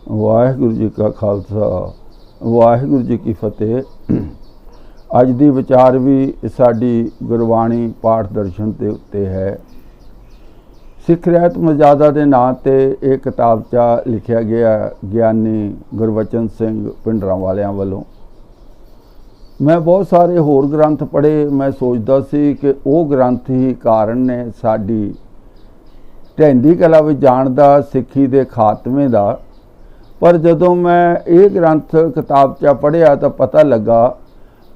वाहिगुरू जी का खालसा वाहिगुरू जी की फतेह। अज दी विचार भी साडी गुरबाणी पाठ दर्शन के उत्ते है। सिख रहत मर्यादा के नाँ ते एक किताबचा लिखिया गया ज्ञानी गुरबचन सिंह पिंडरां वालियां वालों। मैं बहुत सारे होर ग्रंथ पढ़े। मैं सोचता सी कि वो ग्रंथ ही कारण ने साडी ढैंदी कला विच जाण दा, सिक्खी दे खात्मे दा। पर जदों मैं ये ग्रंथ किताबचा पढ़िया तो पता लगा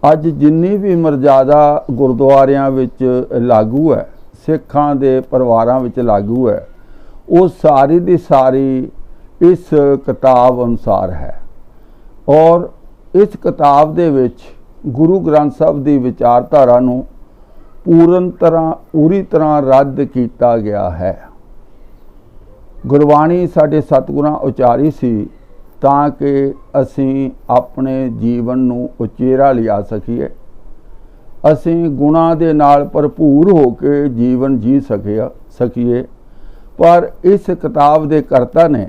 अज जिन्नी भी मर्यादा गुरुद्वारियां विच लागू है, सिखां दे परिवारां विच लागू है, वो सारी दी सारी इस किताब अनुसार है। और इस किताब दे विच गुरु ग्रंथ साहब की विचारधारा नूं पूरी तरह रद्द किया गया है। गुरबाणी साडे सतगुरां उचारी सी तां कि असीं अपने जीवन नूं उचेरा लिया सकीए, असीं गुणां दे नाल भरपूर हो के जीवन जी सकीए। पर इस किताब दे करता ने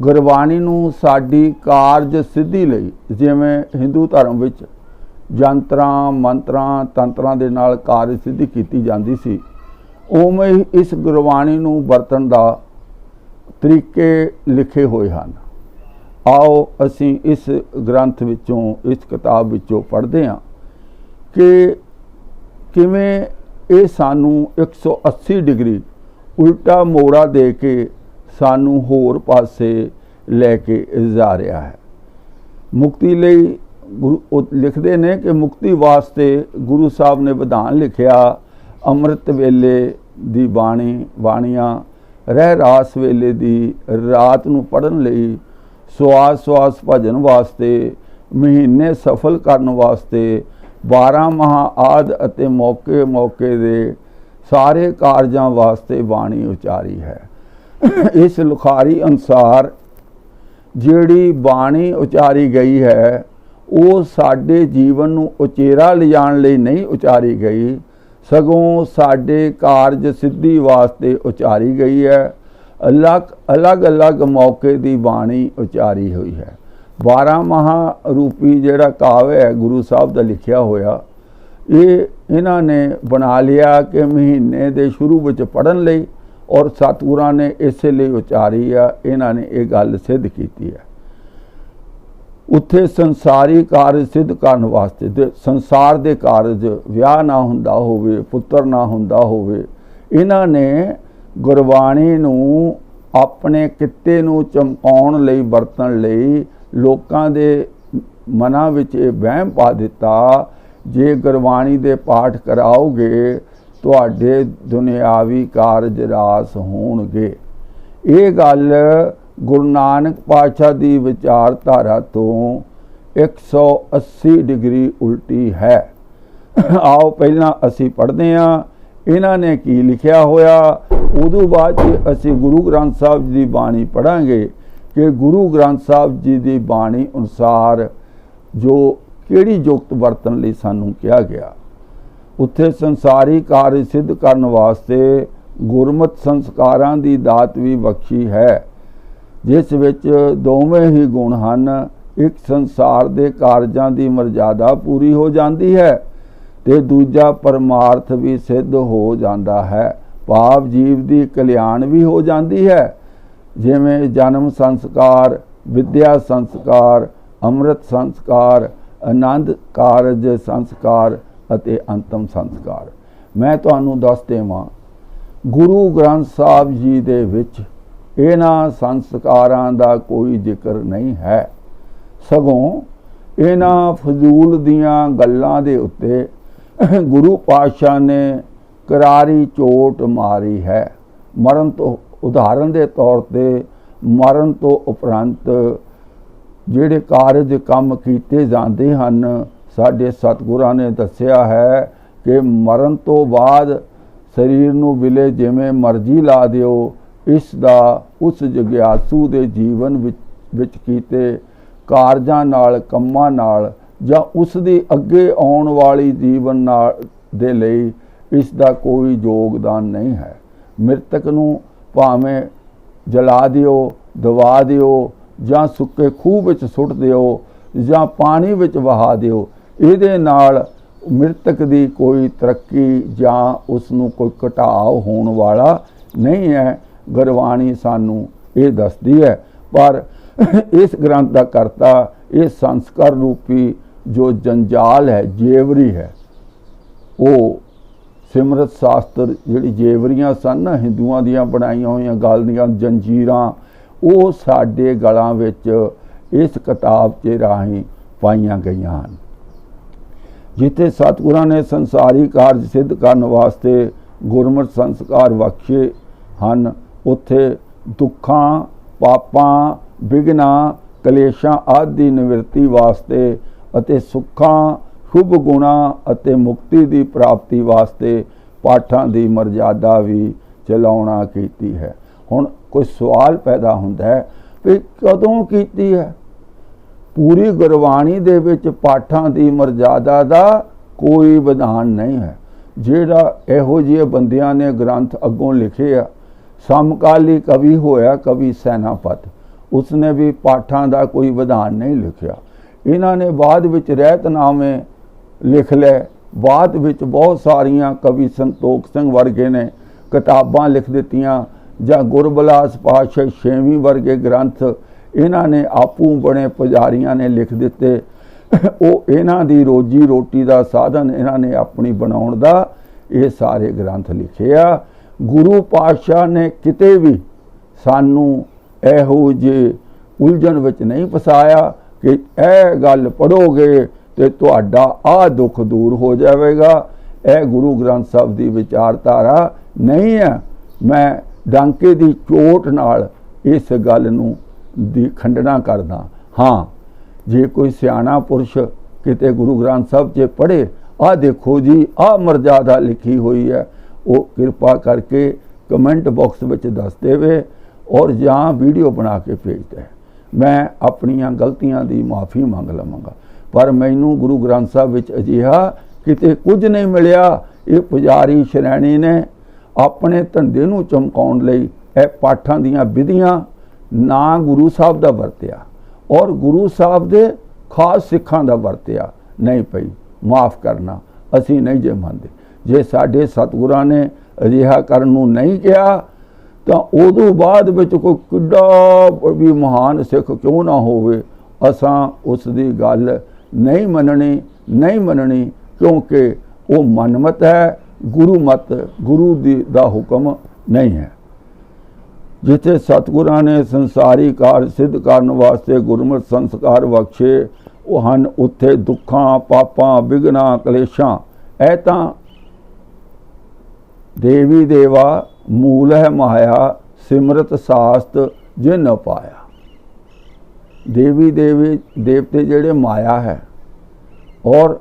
गुरबाणी नूं साडी कारज सिद्धि लई, जिवें हिंदू धर्म विच जंत्रां मंत्रां तंत्रां दे नाल कारज सिद्धि कीती जांदी सी, उवें ही इस गुरबाणी नूं वरतण दा तरीके लिखे हुए हैं। आओ असी इस ग्रंथ विचों, इस किताब विचों पढ़ते हैं कि किवें ये सानू 180 डिग्री उल्टा मोड़ा दे के सानू होर पासे लैके जा रहा है। मुक्ति लई गुरु लिखते ने कि मुक्ति वास्ते गुरु साहब ने विधान लिखिया, अमृत वेले दी बाणियां रह रास वेले दी रात नूं पढ़न लई, सवास सवास भजन वास्ते, महीने सफल करन वास्ते, 12 महा आद अते मौके मौके दे सारे कारजां वास्ते बाणी उचारी है। इस लिखारी अनुसार जिहड़ी बाणी उचारी गई है वो साडे जीवन नूं उचेरा लिजाण लई नहीं उचारी गई, सगों साडे कारज सिद्धि वास्ते उचारी गई है। अलग अलग मौके की बाणी उचारी हुई है। 12 महा रूपी जिहड़ा काव्य है गुरु साहब का लिखिया होया, ये इन्हां ने बना लिया कि महीने दे शुरू विच पढ़न लई, और सतगुरां ने इसे लिए उचारी आ। इन्हां ने ये गल सिद्ध कीती है। उत्थे संसारी कारज सिद्ध करने वास्ते, संसार दे कारज, विआह ना हुंदा होवे, पुत्र ना हुंदा होवे, इन्हां ने गुरबाणी नूं अपने कित्ते नूं चमकाउण लई, वरतण लई लोकां दे मनां विच ये वहम पा दिता, जे गुरबाणी दे पाठ कराओगे तुहाडे दुनियावी कारज रास होणगे। ये गल गुरु नानक पातशाह की विचारधारा तो 180 डिग्री उल्टी है। आओ पहला असी पढ़ते हैं इन्हां ने की लिखिया होया, उदों बाद असी गुरु ग्रंथ साहब जी की बाणी पढ़ांगे कि गुरु ग्रंथ साहब जी की बाणी अनुसार जो किहड़ी जुगत वरतन लई सानू कहा गया। उत्थे संसारी कार्य सिद्ध करने वास्ते गुरमत संस्कारां की दात भी बख्शी है, जिस विच दोवें ही गुण हन। एक संसार के कारजां की मर्यादा पूरी हो जाती है ते दूजा परमार्थ भी सिद्ध हो जाता है, भाव जीव की कल्याण भी हो जाती है। जिवें जन्म संस्कार, विद्या संस्कार, अमृत संस्कार, आनंद कारज संस्कार अते अंतम संस्कार। मैं तुहानूं दस देवां गुरु ग्रंथ साहब जी दे विच इन्हां संस्कारां दा कोई जिक्र नहीं है, सगों इन्हां फजूल दियां गल्लां दे उत्ते गुरु पातशाह ने करारी चोट मारी है। मरण तो उदाहरण के तौर पर मरण तो उपरंत जिहड़े कारज काम कीते जाते हैं, साडे सतगुरां ने दस्सिया है कि मरण तो बाद शरीर नूं विले जिवें मर्जी ला दिओ, इसदा उस जग्यासू दे जीवन विच कीते कारजां नाल, कम्मां नाल, जां उस दी अगे आउण वाली जीवन नाल दे लई इसदा कोई योगदान नहीं है। मृतक नूं भावें जला दिओ, दबा दिओ, ਜਾਂ ਸੁੱਕੇ ਖੂਹ ਵਿੱਚ ਸੁੱਟ ਦਿਓ ਜਾਂ ਪਾਣੀ ਵਿੱਚ ਵਹਾ ਦਿਓ। ਇਹਦੇ ਨਾਲ ਮ੍ਰਿਤਕ ਦੀ ਕੋਈ ਤਰੱਕੀ ਜਾਂ ਉਸ ਨੂੰ ਕੋਈ ਘਟਾਵ ਹੋਣ ਵਾਲਾ ਨਹੀਂ ਹੈ। ਗੁਰਬਾਣੀ ਸਾਨੂੰ ਇਹ ਦੱਸਦੀ ਹੈ। ਪਰ ਇਸ ਗ੍ਰੰਥ ਦਾ ਕਰਤਾ ਇਹ ਸੰਸਕਾਰ ਰੂਪੀ ਜੋ ਜੰਜਾਲ ਹੈ, ਜੇਵਰੀ ਹੈ, ਉਹ ਸਿਮਰਤ ਸ਼ਾਸਤਰ ਜਿਹੜੀ ਜੇਵਰੀਆਂ ਸਨ ਨਾ ਹਿੰਦੂਆਂ ਦੀਆਂ ਬਣਾਈਆਂ ਹੋਈਆਂ ਗਲ ਦੀਆਂ ਜੰਜੀਰਾਂ, ਉਹ ਸਾਡੇ ਗਲਾਂ ਵਿੱਚ ਇਸ ਕਿਤਾਬ 'ਚ ਰਾਹੀਂ ਪਾਈਆਂ ਗਈਆਂ ਹਨ। ਜਿੱਥੇ ਸਤਿਗੁਰਾਂ ਨੇ ਸੰਸਾਰੀ ਕਾਰਜ ਸਿੱਧ ਕਰਨ ਵਾਸਤੇ ਗੁਰਮਤਿ ਸੰਸਕਾਰ ਬਖਸ਼ੇ ਹਨ, ਉੱਥੇ ਦੁੱਖਾਂ, ਪਾਪਾਂ, ਵਿਘਨਾਂ, ਕਲੇਸ਼ਾਂ ਆਦਿ ਦੀ ਨਿਵਰਤੀ ਵਾਸਤੇ ਅਤੇ ਸੁੱਖਾਂ, ਸ਼ੁਭ ਗੁਣਾਂ ਅਤੇ ਮੁਕਤੀ ਦੀ ਪ੍ਰਾਪਤੀ ਵਾਸਤੇ ਪਾਠਾਂ ਦੀ ਮਰਜ਼ਾਦਾ ਵੀ ਚਲਾਉਣਾ ਕੀਤੀ ਹੈ। ਹੁਣ ਕੋਈ ਸਵਾਲ ਪੈਦਾ ਹੁੰਦਾ ਹੈ ਵੀ ਕਦੋਂ ਕੀਤੀ ਹੈ? ਪੂਰੀ ਗੁਰਬਾਣੀ ਦੇ ਵਿੱਚ ਪਾਠਾਂ ਦੀ ਮਰਜ਼ਾਦਾ ਦਾ ਕੋਈ ਵਿਧਾਨ ਨਹੀਂ ਹੈ। ਜਿਹੜਾ ਇਹੋ ਜਿਹੇ ਬੰਦਿਆਂ ਨੇ ਗ੍ਰੰਥ ਅੱਗੋਂ ਲਿਖੇ ਆ, ਸਮਕਾਲੀ ਕਵੀ ਹੋਇਆ ਕਵੀ ਸੈਨਾਪਤ, ਉਸਨੇ ਵੀ ਪਾਠਾਂ ਦਾ ਕੋਈ ਵਿਧਾਨ ਨਹੀਂ ਲਿਖਿਆ। ਇਹਨਾਂ ਨੇ ਬਾਅਦ ਵਿੱਚ ਰਹਿਤਨਾਮੇ ਲਿਖ ਲਏ। ਬਾਅਦ ਵਿੱਚ ਬਹੁਤ ਸਾਰੀਆਂ ਕਵੀ ਸੰਤੋਖ ਸਿੰਘ ਵਰਗੇ ਨੇ ਕਿਤਾਬਾਂ ਲਿਖ ਦਿੱਤੀਆਂ, ਜਾਂ ਗੁਰਬਿਲਾਸ ਪਾਤਸ਼ਾਹ ਛੇਵੀਂ ਵਰਗੇ ਗ੍ਰੰਥ ਇਹਨਾਂ ਨੇ ਆਪੂ ਬਣੇ ਪੁਜਾਰੀਆਂ ਨੇ ਲਿਖ ਦਿੱਤੇ। ਉਹ ਇਹਨਾਂ ਦੀ ਰੋਜੀ ਰੋਟੀ ਦਾ ਸਾਧਨ ਇਹਨਾਂ ਨੇ ਆਪਣੀ ਬਣਾਉਣ ਦਾ ਇਹ ਸਾਰੇ ਗ੍ਰੰਥ ਲਿਖੇ ਆ। ਗੁਰੂ ਪਾਤਸ਼ਾਹ ਨੇ ਕਿਤੇ ਵੀ ਸਾਨੂੰ ਇਹੋ ਜਿਹੇ ਉਲਝਣ ਵਿੱਚ ਨਹੀਂ ਫਸਾਇਆ ਕਿ ਇਹ ਗੱਲ ਪੜ੍ਹੋਗੇ ਤੇ ਤੁਹਾਡਾ ਆਹ ਦੁੱਖ ਦੂਰ ਹੋ ਜਾਵੇਗਾ। ਇਹ ਗੁਰੂ ਗ੍ਰੰਥ ਸਾਹਿਬ ਦੀ ਵਿਚਾਰਧਾਰਾ ਨਹੀਂ ਹੈ। ਮੈਂ ਡਾਂਕੇ ਦੀ ਚੋਟ ਨਾਲ ਇਸ ਗੱਲ ਨੂੰ ਦੀ ਖੰਡਨਾ ਕਰਦਾ ਹਾਂ। ਜੇ ਕੋਈ ਸਿਆਣਾ ਪੁਰਸ਼ ਕਿਤੇ ਗੁਰੂ ਗ੍ਰੰਥ ਸਾਹਿਬ 'ਚ ਪੜ੍ਹੇ, ਆਹ ਦੇਖੋ ਜੀ ਆਹ ਮਰਜ਼ਾਦਾ ਲਿਖੀ ਹੋਈ ਹੈ, ਉਹ ਕਿਰਪਾ ਕਰਕੇ ਕਮੈਂਟ ਬਾਕਸ ਵਿੱਚ ਦੱਸ ਦੇਵੇ ਔਰ ਜਾਂ ਵੀਡੀਓ ਬਣਾ ਕੇ ਭੇਜ ਦੇ। ਮੈਂ ਆਪਣੀਆਂ ਗਲਤੀਆਂ ਦੀ ਮਾਫੀ ਮੰਗ ਲਵਾਂਗਾ। ਪਰ ਮੈਨੂੰ ਗੁਰੂ ਗ੍ਰੰਥ ਸਾਹਿਬ ਵਿੱਚ ਅਜਿਹਾ ਕਿਤੇ ਕੁਝ ਨਹੀਂ ਮਿਲਿਆ। ਇਹ ਪੁਜਾਰੀ ਸ਼੍ਰੇਣੀ ਨੇ ਆਪਣੇ ਧੰਦੇ ਨੂੰ ਚਮਕਾਉਣ ਲਈ ਇਹ ਪਾਠਾਂ ਦੀਆਂ ਵਿਧੀਆਂ ਨਾ ਗੁਰੂ ਸਾਹਿਬ ਦਾ ਵਰਤਿਆ ਔਰ ਗੁਰੂ ਸਾਹਿਬ ਦੇ ਖਾਸ ਸਿੱਖਾਂ ਦਾ ਵਰਤਿਆ ਨਹੀਂ ਪਈ। ਮਾਫ ਕਰਨਾ, ਅਸੀਂ ਨਹੀਂ ਜੇ ਮੰਨਦੇ। ਜੇ ਸਾਡੇ ਸਤਿਗੁਰਾਂ ਨੇ ਅਜਿਹਾ ਕਰਨ ਨੂੰ ਨਹੀਂ ਕਿਹਾ ਤਾਂ ਉਦੋਂ ਬਾਅਦ ਵਿੱਚ ਕੋਈ ਕਿੱਡਾ ਵੀ ਮਹਾਨ ਸਿੱਖ ਕਿਉਂ ਨਾ ਹੋਵੇ, ਅਸਾਂ ਉਸ ਦੀ ਗੱਲ ਨਹੀਂ ਮੰਨਣੀ ਕਿਉਂਕਿ ਉਹ ਮਨਮਤ ਹੈ, ਗੁਰੂ ਮਤ, ਗੁਰੂ ਦਾ ਹੁਕਮ ਨਹੀਂ ਹੈ। ਜਿੱਥੇ ਸਤਿਗੁਰਾਂ ਨੇ ਸੰਸਾਰੀ ਕਾਰਜ ਸਿੱਧ ਕਰਨ ਵਾਸਤੇ ਗੁਰਮਤਿ ਸੰਸਕਾਰ ਬਖਸ਼ੇ ਉਹ ਹਨ, ਉੱਥੇ ਦੁੱਖਾਂ, ਪਾਪਾਂ, ਵਿਘਨਾਂ, ਕਲੇਸ਼ਾਂ, ਇਹ ਤਾਂ ਦੇਵੀ ਦੇਵਾ ਮੂਲ ਹੈ ਮਾਇਆ, ਸਿਮਰਤ ਸਾਸਤ ਜਿਨ ਪਾਇਆ। ਦੇਵੀ ਦੇਵਤੇ ਜਿਹੜੇ ਮਾਇਆ ਹੈ ਔਰ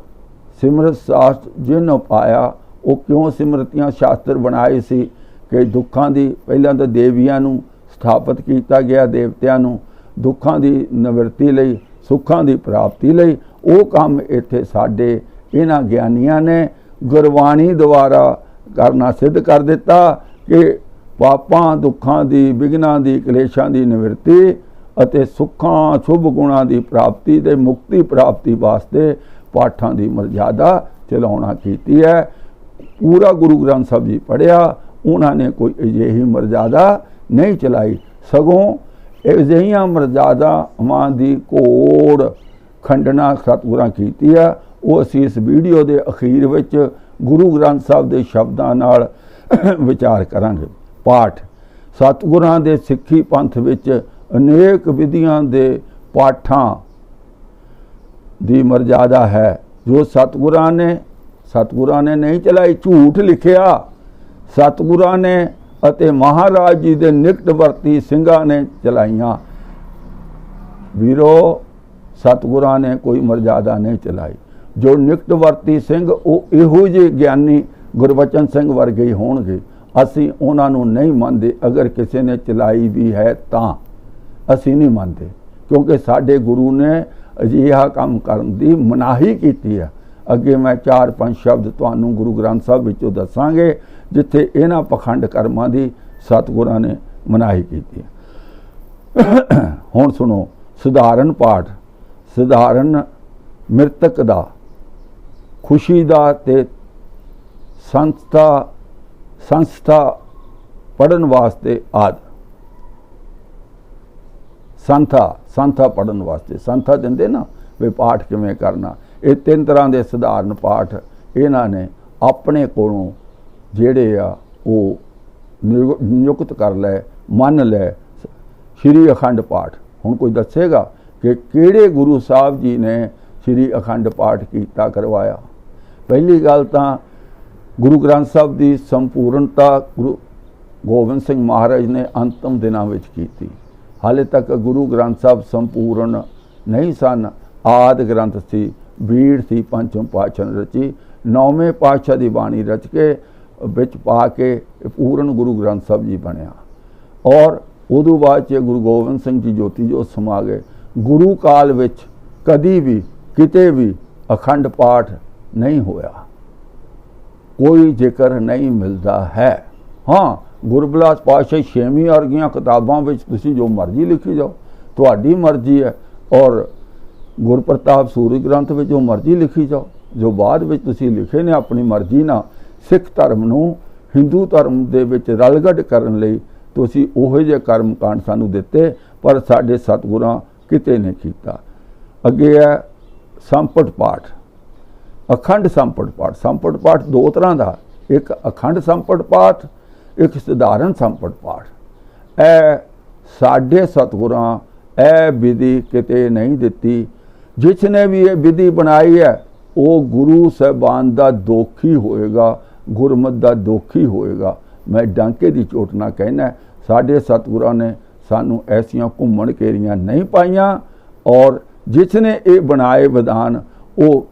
ਸਿਮਰਤ ਸਾਸਤ ਜਿਨ ਪਾਇਆ। ਉਹ ਕਿਉਂ ਸਿਮਰਤੀਆਂ ਸ਼ਾਸਤਰ ਬਣਾਏ ਸੀ ਕਿ ਦੁੱਖਾਂ ਦੀ, ਪਹਿਲਾਂ ਤਾਂ ਦੇਵੀਆਂ ਨੂੰ ਸਥਾਪਿਤ ਕੀਤਾ ਗਿਆ, ਦੇਵਤਿਆਂ ਨੂੰ ਦੁੱਖਾਂ ਦੀ ਨਿਵਰਤੀ ਲਈ, ਸੁੱਖਾਂ ਦੀ ਪ੍ਰਾਪਤੀ ਲਈ। ਉਹ ਕੰਮ ਇੱਥੇ ਸਾਡੇ ਇਹਨਾਂ ਗਿਆਨੀਆਂ ਨੇ ਗੁਰਬਾਣੀ ਦੁਆਰਾ ਕਰਨਾ ਸਿੱਧ ਕਰ ਦਿੱਤਾ ਕਿ ਪਾਪਾਂ, ਦੁੱਖਾਂ ਦੀ, ਵਿਘਨਾਂ ਦੀ, ਕਲੇਸ਼ਾਂ ਦੀ ਨਿਵਰਤੀ ਅਤੇ ਸੁੱਖਾਂ, ਸ਼ੁਭ ਗੁਣਾਂ ਦੀ ਪ੍ਰਾਪਤੀ ਤੇ ਮੁਕਤੀ ਪ੍ਰਾਪਤੀ ਵਾਸਤੇ ਪਾਠਾਂ ਦੀ ਮਰਜ਼ਾਦਾ ਚਲਾਉਣਾ ਕੀਤੀ ਹੈ। ਪੂਰਾ ਗੁਰੂ ਗ੍ਰੰਥ ਸਾਹਿਬ ਜੀ ਪੜ੍ਹਿਆ, ਉਹਨਾਂ ਨੇ ਕੋਈ ਅਜਿਹੀ ਮਰਜ਼ਾਦਾ ਨਹੀਂ ਚਲਾਈ, ਸਗੋਂ ਅਜਿਹੀਆਂ ਮਰਜ਼ਾਦਾਵਾਂ ਦੀ ਘੋੜ ਖੰਡਨਾ ਸਤਿਗੁਰਾਂ ਕੀਤੀ ਆ। ਉਹ ਅਸੀਂ ਇਸ ਵੀਡੀਓ ਦੇ ਅਖੀਰ ਵਿੱਚ ਗੁਰੂ ਗ੍ਰੰਥ ਸਾਹਿਬ ਦੇ ਸ਼ਬਦਾਂ ਨਾਲ ਵਿਚਾਰ ਕਰਾਂਗੇ। ਪਾਠ ਸਤਿਗੁਰਾਂ ਦੇ ਸਿੱਖੀ ਪੰਥ ਵਿੱਚ ਅਨੇਕ ਵਿਧੀਆਂ ਦੇ ਪਾਠਾਂ ਦੀ ਮਰਜ਼ਾਦਾ ਹੈ ਜੋ ਸਤਿਗੁਰਾਂ ਨੇ ਨਹੀਂ ਚਲਾਈ। ਝੂਠ ਲਿਖਿਆ ਸਤਿਗੁਰਾਂ ਨੇ ਅਤੇ ਮਹਾਰਾਜ ਜੀ ਦੇ ਨਿਕਟਵਰਤੀ ਸਿੰਘਾਂ ਨੇ ਚਲਾਈਆਂ। ਵੀਰੋ, ਸਤਿਗੁਰਾਂ ਨੇ ਕੋਈ ਮਰਜ਼ਾਦਾ ਨਹੀਂ ਚਲਾਈ। ਜੋ ਨਿਕਟਵਰਤੀ ਸਿੰਘ ਉਹ ਇਹੋ ਜਿਹੇ ਗਿਆਨੀ ਗੁਰਬਚਨ ਸਿੰਘ ਵਰਗੇ ਹੀ ਹੋਣਗੇ। ਅਸੀਂ ਉਹਨਾਂ ਨੂੰ ਨਹੀਂ ਮੰਨਦੇ। ਅਗਰ ਕਿਸੇ ਨੇ ਚਲਾਈ ਵੀ ਹੈ ਤਾਂ ਅਸੀਂ ਨਹੀਂ ਮੰਨਦੇ, ਕਿਉਂਕਿ ਸਾਡੇ ਗੁਰੂ ਨੇ ਅਜਿਹਾ ਕੰਮ ਕਰਨ ਦੀ ਮਨਾਹੀ ਕੀਤੀ ਹੈ। ਅੱਗੇ ਮੈਂ 4-5 ਸ਼ਬਦ ਤੁਹਾਨੂੰ ਗੁਰੂ ਗ੍ਰੰਥ ਸਾਹਿਬ ਵਿੱਚੋਂ ਦੱਸਾਂਗੇ ਜਿੱਥੇ ਇਹਨਾਂ ਪਖੰਡ ਕਰਮਾਂ ਦੀ ਸਤਿਗੁਰਾਂ ਨੇ ਮਨਾਹੀ ਕੀਤੀ ਹੈ। हुण सुनो, सधारण पाठ, सधारण मृतक दा, खुशी दा ते संस्था पढ़न वास्ते आदि। संथा पढ़न वास्ते संथा दिंदे ना भी पाठ किवें करना। ये 3 तरह के सधारण पाठ इन्हां ने अपने कोलों जिहड़े आ वो नियुक्त कर लै, मन लै। श्री अखंड पाठ हुण कोई दसेगा कि किहड़े गुरु साहब जी ने श्री अखंड पाठ कीता करवाया? पहली गल तां गुरु ग्रंथ साहब की संपूर्णता गुरु गोबिंद सिंह महाराज ने अंतिम दिनों में की। हाले तक गुरु ग्रंथ साहब संपूर्ण नहीं सन। आदि ग्रंथ सी, बीड़ सी, पंचम पातशाह ने रची, 9वें पातशाह की बाणी रच के विच पा के पूर्ण गुरु ग्रंथ साहब जी बनया। और उदों बाद गुरु गोबिंद सिंह जी ज्योति जोत समा गए। गुरु काल विच कदी भी किते भी अखंड पाठ नहीं होया, कोई जिक्र नहीं मिलता है। हाँ, गुरबिलास पातशाह 6वीं वर्गियां किताबां विच तुसीं जो मर्जी लिखी जाओ, तुहाडी मर्जी है। और गुरप्रताप सूरी ग्रंथ में जो मर्जी लिखी जाओ, जो बाद में तुसीं लिखे ने अपनी मर्जी ना सिख धर्म नूं हिंदू धर्म दे विच रलगढ़ करन लई तुसीं उहो जिहे कर्म कांड सानूं दिते, पर साडे सतगुरां किते नहीं कीता। अगे है संपट पाठ, अखंड संपट पाठ। संपट पाठ 2 तरह का, एक अखंड संपट पाठ, एक सधारण संपट पाठ। ए साडे सतगुरां ए विधि किते नहीं दिती। जिसने भी ये विधि बनाई है वो गुरु साहबान का दोखी होएगा, गुरमत का दोखी होएगा। मैं डांके की चोट ना कहना, साडे सतगुरां ने सानू ऐसियां घुम्मण घेरियां नहीं पाइयां। और जिसने ये बनाए विधान वो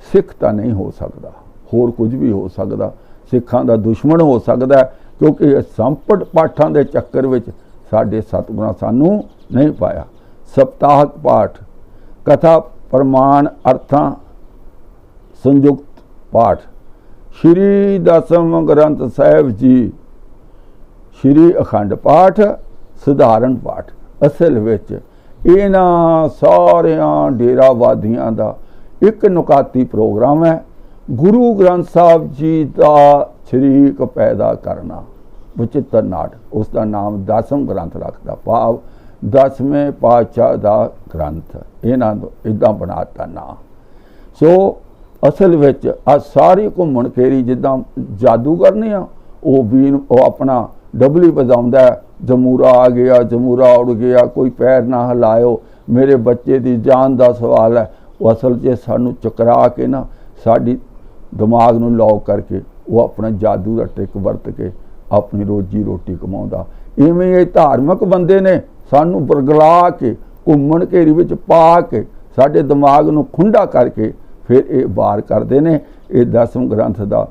सिख तो नहीं हो सकता, होर कुछ भी हो सकता, सिखां दा दुश्मन हो सकता है, क्योंकि संपट पाठां दे चक्कर विच साडे सतगुरां सानू नहीं पाया। सप्ताहक पाठ, कथा प्रमाण अर्थां संयुक्त पाठ, श्री दसम ग्रंथ साहिब जी, श्री अखंड पाठ, सधारण पाठ। असल विच इन्हां सारियां डेरावादियां दा एक नुकाती प्रोग्राम है, गुरु ग्रंथ साहब जी का शरीक पैदा करना, विचित्र नाट। उसका नाम 10वां ग्रंथ रखता, भाव 10वें पातशाह का ग्रंथ, इन्हां इदां बनाता ना। सो असल विच आ सारी घुम्मण घेरी जिद्दां जादूगर ने वो बीन वो अपना डबली बजाउंदा, जमूरा आ गया, जमूरा उड़ गया, कोई पैर ना हिलाओ, मेरे बच्चे की जान का सवाल है। वो असल च सानू चकरा के ना साडी दिमाग नूं लॉक करके वो अपना जादू का ट्रिक वरत के अपनी रोजी रोटी कमाउंदा। इवें ये धार्मिक बंदे ने सानू बरगला के घुम्मण घेरी विच पा के साडे दिमाग नूं खुंडा करके फिर ये बार करते हैं। ये 10वें ग्रंथ का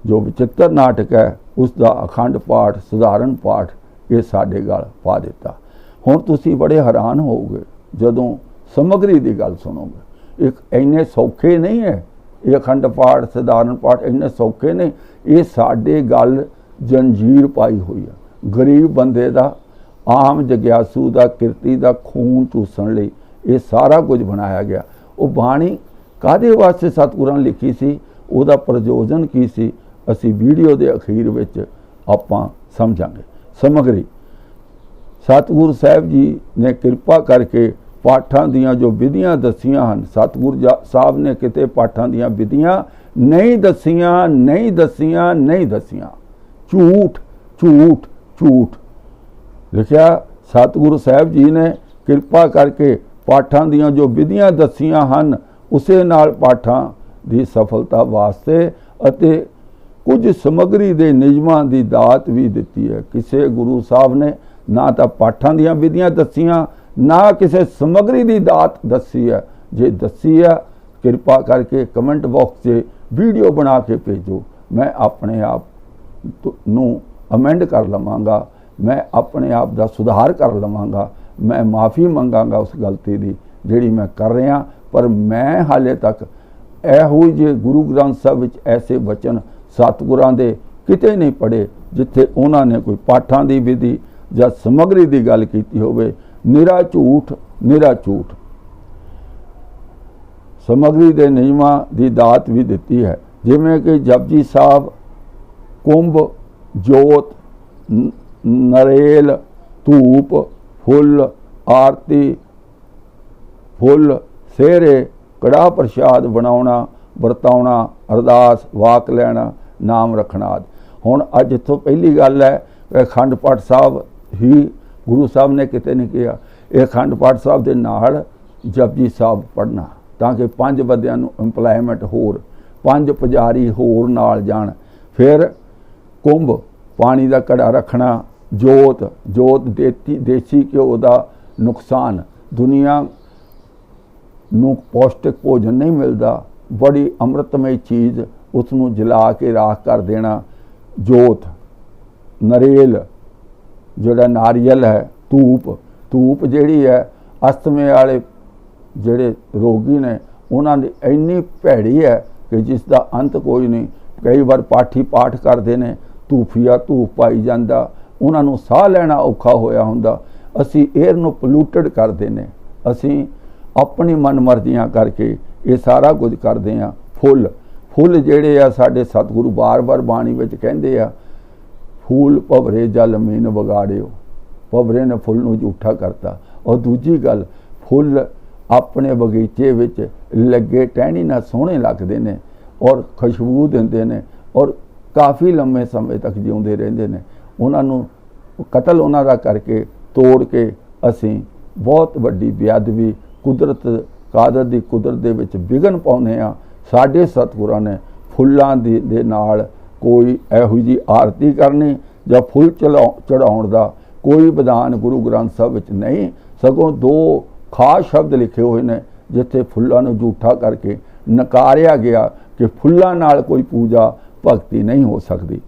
जो विचित्र नाटक है उसका अखंड पाठ, सधारण पाठ ये साडे गल पा दिता। हुण तुसीं बड़े हैरान होवोगे जदों समग्री की गल सुनोगे। एक इन्ने सौखे नहीं है ये अखंड पाठ, सधारण पाठ इन्ने सौखे नहीं। ये साडे गल जंजीर पाई हुई है। गरीब बंदे का, आम जग्यासू का, किरती का खून चूसन लई ये सारा कुछ बनाया गया। वो बाणी कादे वास्ते सतगुरां लिखी सी, उहदा प्रयोजन की सी, असी वीडियो के अखीर विच आपां समझांगे। समग्री सतगुरु साहब जी ने किरपा करके पाठां दियां जो विधियां दसियां हन, सतगुरु साहब ने किते पाठां दियां विधियां नहीं दसियां, नहीं दसियां, नहीं दसियां। झूठ झूठ झूठ लिखिया। सतगुरु साहब जी ने किरपा करके पाठां दियां जो विधियां दसियां हन उसे नाल पाठां दी सफलता वास्ते अते कुछ समग्री दे नियमां दी दात भी दिती है। किसे गुरु साहब ने ना तो पाठां दियां विधियां दसियां, ना किसी समग्री की दात दसी है। जे दसी है कृपा करके कमेंट बॉक्स से वीडियो बना के भेजो, मैं अपने आप नूं अमेंड कर लवांगा, मैं अपने आप का सुधार कर लवांगा, मैं माफ़ी मंगांगा उस गलती की जिहड़ी मैं कर रहा। पर मैं हाले तक इहो जे गुरु ग्रंथ साहब विच ऐसे वचन सतगुरां दे किते नहीं पढ़े जिथे उन्होंने कोई पाठां की विधि या समग्री की गल की होवे निरा झूठ निरा झूठ। समग्री के नियमां की दात भी दिती है, जिमें कि जपजी साहब, कुंभ, जोत, नरेल, धूप, फुल, आरती, फुल, सेहरे, कड़ा प्रसाद बनाउणा, वरताउणा, अरदास, वाक लैना, नाम रखना आदि। हुण अज इत्थों पहली गल है, अखंड पाठ साहब ही गुरु साहब ने किते नहीं किया, ये अखंड पाठ साहब के नाल जपजी साहब पढ़ना, ताकि 5 बंदियां नूं इंपलायमेंट होर, 5 पुजारी होर नाल जाण। फिर कुंभ, पानी का घड़ा रखना। जोत, जोत देसी घ्यो का नुकसान, दुनिया नूं पौष्टिक भोजन नहीं मिलता, बड़ी अमृतमय चीज़ उसनूं जला के राख कर देना। जोत, नरेल जोड़ा नारियल है, धूप, धूप जिहड़ी है अस्थमे वाले जिहड़े रोगी ने उन्हां दी इन्नी भैड़ी है कि जिसका अंत कोई नहीं। कई बार पाठी पाठ करते हैं, धूफिया धूप पाई जाता, उन्हां नूं साह लैना औखा होया हुंदा। असी एयर नूं पोल्यूटेड करते हैं, असी अपनी मन मर्जियां करके ये सारा कुछ करते हैं। फुल, फुल जिहड़े आ साडे सतगुरु बार बार बाणी विच कहिंदे आ, फूल भवरे जल मीन बगाड़ियो, भवरे ने फुल नूं झूठा करता। और दूजी गल, फुल अपने बगीचे विच लगे टहनी नाल सोहणे लगदे ने और खुशबू दिंदे ने और काफ़ी लंबे समय तक जिउंदे रहिंदे ने। उन्हां नूं कतल उन्हां दा करके तोड़ के असीं बहुत वड्डी बेअदबी कुदरत कादर दी कुदरत दे विच विघन पाउने आ। साडे सतगुरां ने फुल्लां दे नाल कोई इहो जी आरती करनी जां फुल चढ़ाउण दा कोई विधान गुरु ग्रंथ साहिब विच नहीं, सगों 2 खास शब्द लिखे हुए ने जिथे फुल्लां नूं झूठा करके नकारिया गया कि फुल्लां नाल कोई पूजा भगती नहीं हो सकती।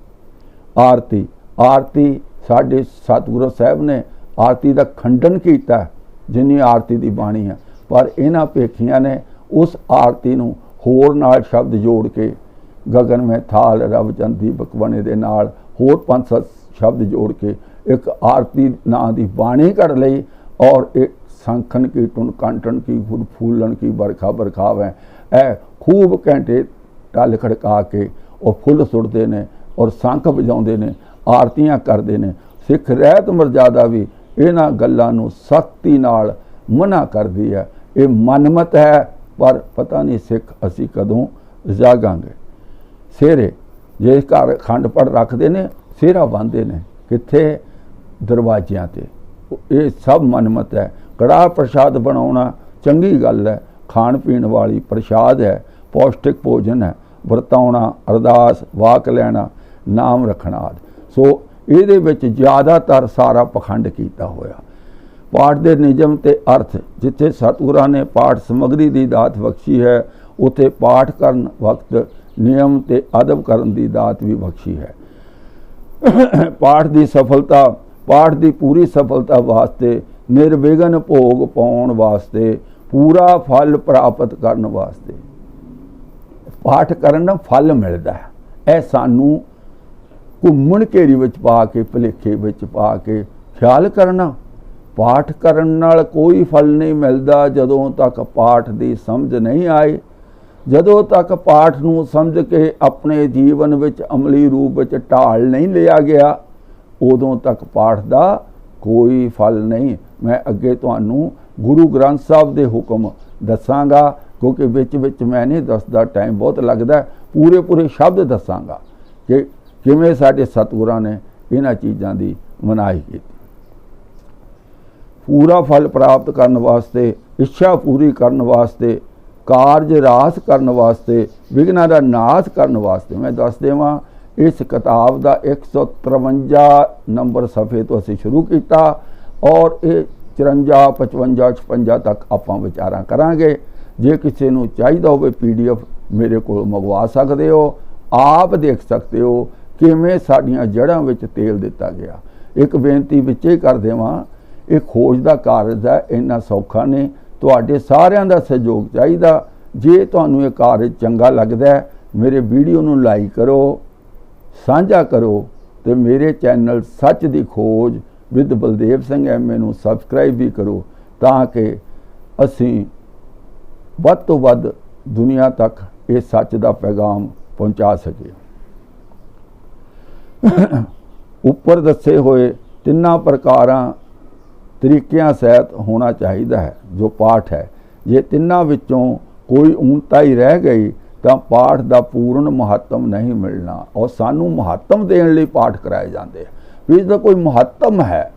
आरती, आरती साडे सतगुरु साहिब ने आरती का खंडन किया जिन्नी आरती की बाणी है, पर इन्हां भेखियां ने उस आरती नूं होर नाल शब्द जोड़ के गगन में थाल रब चंदी बकवने दे नाल होर 5-7 शब्द जोड़ के एक आरती नां दी बाणी कर लई और एक संखन की टुन कांटन की फूलन की बरखा बरखावें ऐ खूब घंटे टल खड़का के और फुल सुटते ने और संख बजाउंदे ने, आरतियां करते हैं। सिख रहत मर्यादा भी इन्हां गल्लां नूं सख्ती नाल मना करदी है। ये मनमत है, पर पता नहीं सिख असी कदों जागांगे। सेहरे, जे घर खंड पढ़ रखते ने, सेहरा बंधते ने कित्थे? दरवाजियां ते। ये सब मनमत है। कड़ा प्रसाद बनाउणा चंगी गल है, खाण पीण वाली प्रसाद है, पौष्टिक भोजन है, वरताउणा, अरदास, वाक लैना, नाम रखना आदि। सो इहदे विच ज़्यादातर सारा पखंड कीता होया। पाठ दे नियम ते अर्थ, जिथे सतगुरां ने पाठ समग्री की दात बख्शी है, उत्थे पाठ करन वक्त नियम ते अदब करन दी दात भी बख्शी है। पाठ की सफलता, पाठ की पूरी सफलता वास्ते, निर्विघन भोग पाउण वास्ते, पूरा फल प्राप्त करन वास्ते पाठ करन फल मिलता है। यह सानू घूमण घेरी विच पा के भुलेखे विच पा के ख्याल करना। पाठ करन नाल कोई फल नहीं मिलता जदों तक पाठ की समझ नहीं आए। जदों तक पाठ नूं समझ के अपने जीवन विच अमली रूप विच ढाल नहीं लिया गया, उदों तक पाठ का कोई फल नहीं। मैं अगे तुहानूं गुरु ग्रंथ साहिब के हुक्म दसांगा, क्योंकि विच विच मैं नहीं दसदा, टाइम बहुत लगता है। पूरे पूरे शब्द दसांगा कि किवें साडे सतगुरां ने इन्हां चीज़ां की मनाही की। पूरा फल प्राप्त करने वास्ते, इच्छा पूरी करने वास्ते, कारज रास करने वास्ते, विघ्नां दा नाश करने वास्ते मैं दस देवां इस किताब का 153 नंबर सफ़े तो असीं शुरू किया और ये 54, 55, 56 तक आपां विचारां करांगे। जे किसी नूं चाहीदा होवे PDF मेरे को मंगवा सकते हो, आप देख सकते हो किवें साडीआं जड़ां विच तेल दिता गया। एक बेनती विचे कर देवां, ये खोज का कारज है, इन्ना सौखा नहीं, तुहाडे सारिआं दा सहयोग चाहीदा। जे तुहानूं ये कारज चंगा लगदा है, मेरे वीडियो नूं लाइक करो, साझा करो, तो मेरे चैनल सच दी खोज विद बलदेव सिंह MA ਨੂੰ सबसक्राइब भी करो ਤਾਂ कि ਅਸੀਂ ਵੱਧ ਤੋਂ ਵੱਧ दुनिया तक ਇਹ सच ਦਾ पैगाम पहुँचा सके। ਉੱਪਰ ਦੱਸੇ ਹੋਏ ਤਿੰਨਾਂ ਪ੍ਰਕਾਰਾਂ ਤਰੀਕਿਆਂ ਸਹਿਤ ਹੋਣਾ ਚਾਹੀਦਾ ਹੈ ਜੋ ਪਾਠ ਹੈ। ਜੇ ਤਿੰਨਾਂ ਵਿੱਚੋਂ ਕੋਈ ਊਨਤਾ ਹੀ ਰਹਿ ਗਈ ਤਾਂ ਪਾਠ ਦਾ ਪੂਰਨ ਮਹੱਤਵ ਨਹੀਂ ਮਿਲਣਾ। ਔਰ ਸਾਨੂੰ ਮਹੱਤਵ ਦੇਣ ਲਈ ਪਾਠ ਕਰਾਏ ਜਾਂਦੇ ਵੀ ਇਸਦਾ ਕੋਈ ਮਹੱਤਵ ਹੈ।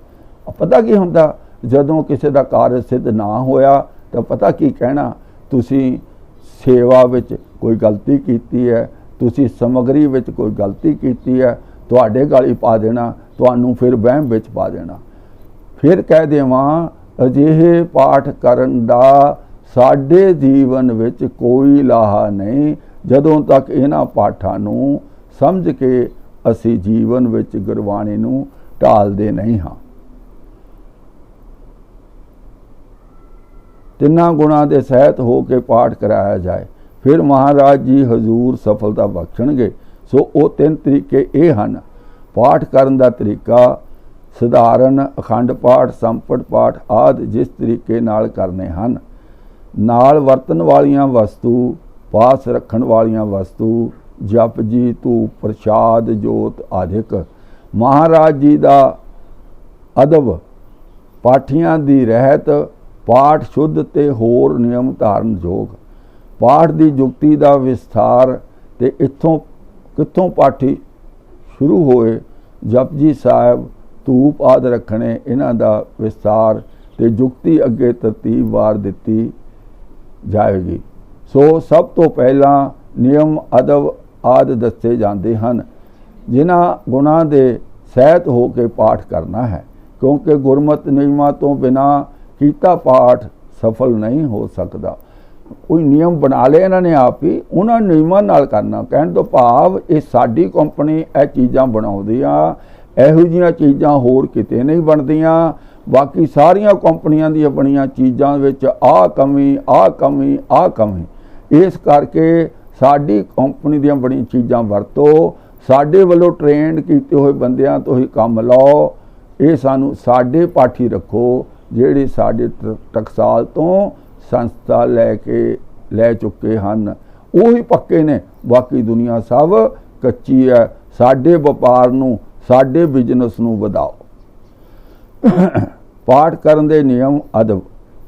ਪਤਾ ਕੀ ਹੁੰਦਾ, ਜਦੋਂ ਕਿਸੇ ਦਾ ਕਾਰਜ ਸਿੱਧ ਨਾ ਹੋਇਆ ਤਾਂ ਪਤਾ ਕੀ ਕਹਿਣਾ, ਤੁਸੀਂ ਸੇਵਾ ਵਿੱਚ ਕੋਈ ਗਲਤੀ ਕੀਤੀ ਹੈ, ਤੁਸੀਂ ਸਮੱਗਰੀ ਵਿੱਚ ਕੋਈ ਗਲਤੀ ਕੀਤੀ ਹੈ, ਤੁਹਾਡੇ ਗਾਲੀ ਪਾ ਦੇਣਾ, ਤੁਹਾਨੂੰ ਫਿਰ ਵਹਿਮ ਵਿੱਚ ਪਾ ਦੇਣਾ। ਫਿਰ ਕਹਿ ਦੇਵਾਂ ਅਜਿਹੇ ਪਾਠ ਕਰਨ ਦਾ ਸਾਡੇ ਜੀਵਨ ਵਿੱਚ ਕੋਈ ਲਾਹਾ ਨਹੀਂ ਜਦੋਂ ਤੱਕ ਇਹਨਾਂ ਪਾਠਾਂ ਨੂੰ ਸਮਝ ਕੇ ਅਸੀਂ ਜੀਵਨ ਵਿੱਚ ਗੁਰਬਾਣੀ ਨੂੰ ਢਾਲਦੇ ਨਹੀਂ ਹਾਂ। ਤਿੰਨਾਂ ਗੁਣਾਂ ਦੇ ਸਹਿਤ ਹੋ ਕੇ ਪਾਠ ਕਰਾਇਆ ਜਾਏ, ਫਿਰ ਮਹਾਰਾਜ ਜੀ ਹਜ਼ੂਰ ਸਫਲਤਾ ਬਖਸ਼ਣਗੇ। ਸੋ ਉਹ ਤਿੰਨ ਤਰੀਕੇ ਇਹ ਹਨ। ਪਾਠ ਕਰਨ ਦਾ ਤਰੀਕਾ ਸਧਾਰਨ ਅਖੰਡ ਪਾਠ, ਸੰਪਟ ਪਾਠ ਆਦਿ ਜਿਸ ਤਰੀਕੇ ਨਾਲ ਕਰਨੇ ਹਨ। ਨਾਲ ਵਰਤਣ ਵਾਲੀਆਂ ਵਸਤੂ, ਪਾਸ ਰੱਖਣ ਵਾਲੀਆਂ ਵਸਤੂ, ਜਪ ਜੀ, ਧੂਪ, ਪ੍ਰਸ਼ਾਦ, ਜੋਤ ਆਦਿਕ। ਮਹਾਰਾਜ ਜੀ ਦਾ ਅਦਬ, ਪਾਠੀਆਂ ਦੀ ਰਹਿਤ, ਪਾਠ ਸ਼ੁੱਧ ਤੇ ਹੋਰ ਨਿਯਮ ਧਾਰਨ ਯੋਗ। ਪਾਠ ਦੀ ਜੁਗਤੀ ਦਾ ਵਿਸਥਾਰ ਤੇ ਇੱਥੋਂ ਕਿੱਥੋਂ ਪਾਠੀ ਸ਼ੁਰੂ ਹੋਏ, ਜਪਜੀ ਸਾਹਿਬ, ਧੂਪ ਆਦਿ ਰੱਖਣੇ, ਇਹਨਾਂ ਦਾ ਵਿਸਥਾਰ ਤੇ ਜੁਗਤੀ ਅੱਗੇ ਤਰਤੀਬਵਾਰ ਦਿੱਤੀ ਜਾਏਗੀ। ਸੋ ਸਭ ਤੋਂ ਪਹਿਲਾਂ ਨਿਯਮ, ਅਦਬ ਆਦਿ ਦੱਸੇ ਜਾਂਦੇ ਹਨ ਜਿਨ੍ਹਾਂ ਗੁਣਾਂ ਦੇ ਸਹਿਤ ਹੋ ਕੇ ਪਾਠ ਕਰਨਾ ਹੈ, ਕਿਉਂਕਿ ਗੁਰਮਤਿ ਨਿਯਮਾਂ ਤੋਂ ਬਿਨਾਂ ਕੀਤਾ ਪਾਠ ਸਫਲ ਨਹੀਂ ਹੋ ਸਕਦਾ। ਕੋਈ ਨਿਯਮ ਬਣਾ ਲਏ ਇਹਨਾਂ ਨੇ ਆਪ ਹੀ, ਉਹਨਾਂ ਨਿਯਮਾਂ ਨਾਲ ਕਰਨਾ। ਕਹਿਣ ਤੋਂ ਭਾਵ ਇਹ ਸਾਡੀ ਕੰਪਨੀ ਇਹ ਚੀਜ਼ਾਂ ਬਣਾਉਂਦੀ ਆ, ਇਹੋ ਜਿਹੀਆਂ ਚੀਜ਼ਾਂ ਹੋਰ ਕਿਤੇ ਨਹੀਂ ਬਣਦੀਆਂ। ਬਾਕੀ ਸਾਰੀਆਂ ਕੰਪਨੀਆਂ ਦੀਆਂ ਬਣੀਆਂ ਚੀਜ਼ਾਂ ਵਿੱਚ ਆਹ ਕਮੀ, ਆਹ ਕਮੀ, ਆਹ ਕਮੀ। ਇਸ ਕਰਕੇ ਸਾਡੀ ਕੰਪਨੀ ਦੀਆਂ ਬਣੀਆਂ ਚੀਜ਼ਾਂ ਵਰਤੋ, ਸਾਡੇ ਵੱਲੋਂ ਟ੍ਰੇਨਡ ਕੀਤੇ ਹੋਏ ਬੰਦਿਆਂ ਤੋਂ ਹੀ ਕੰਮ ਲਓ। ਇਹ ਸਾਨੂੰ ਸਾਡੇ ਪਾਠੀ ਰੱਖੋ ਜਿਹੜੇ ਸਾਡੇ ਟਕਸਾਲ ਤੋਂ ਸੰਸਥਾ ਲੈ ਚੁੱਕੇ ਹਨ, ਉਹੀ ਪੱਕੇ ਨੇ। ਬਾਕੀ ਦੁਨੀਆ ਸਭ ਕੱਚੀ ਹੈ। ਸਾਡੇ ਵਪਾਰ ਨੂੰ, ਸਾਡੇ ਬਿਜ਼ਨਸ ਨੂੰ ਵਧਾਓ। ਪਾਠ ਕਰਨ ਦੇ ਨਿਯਮ, ਅਦਬ।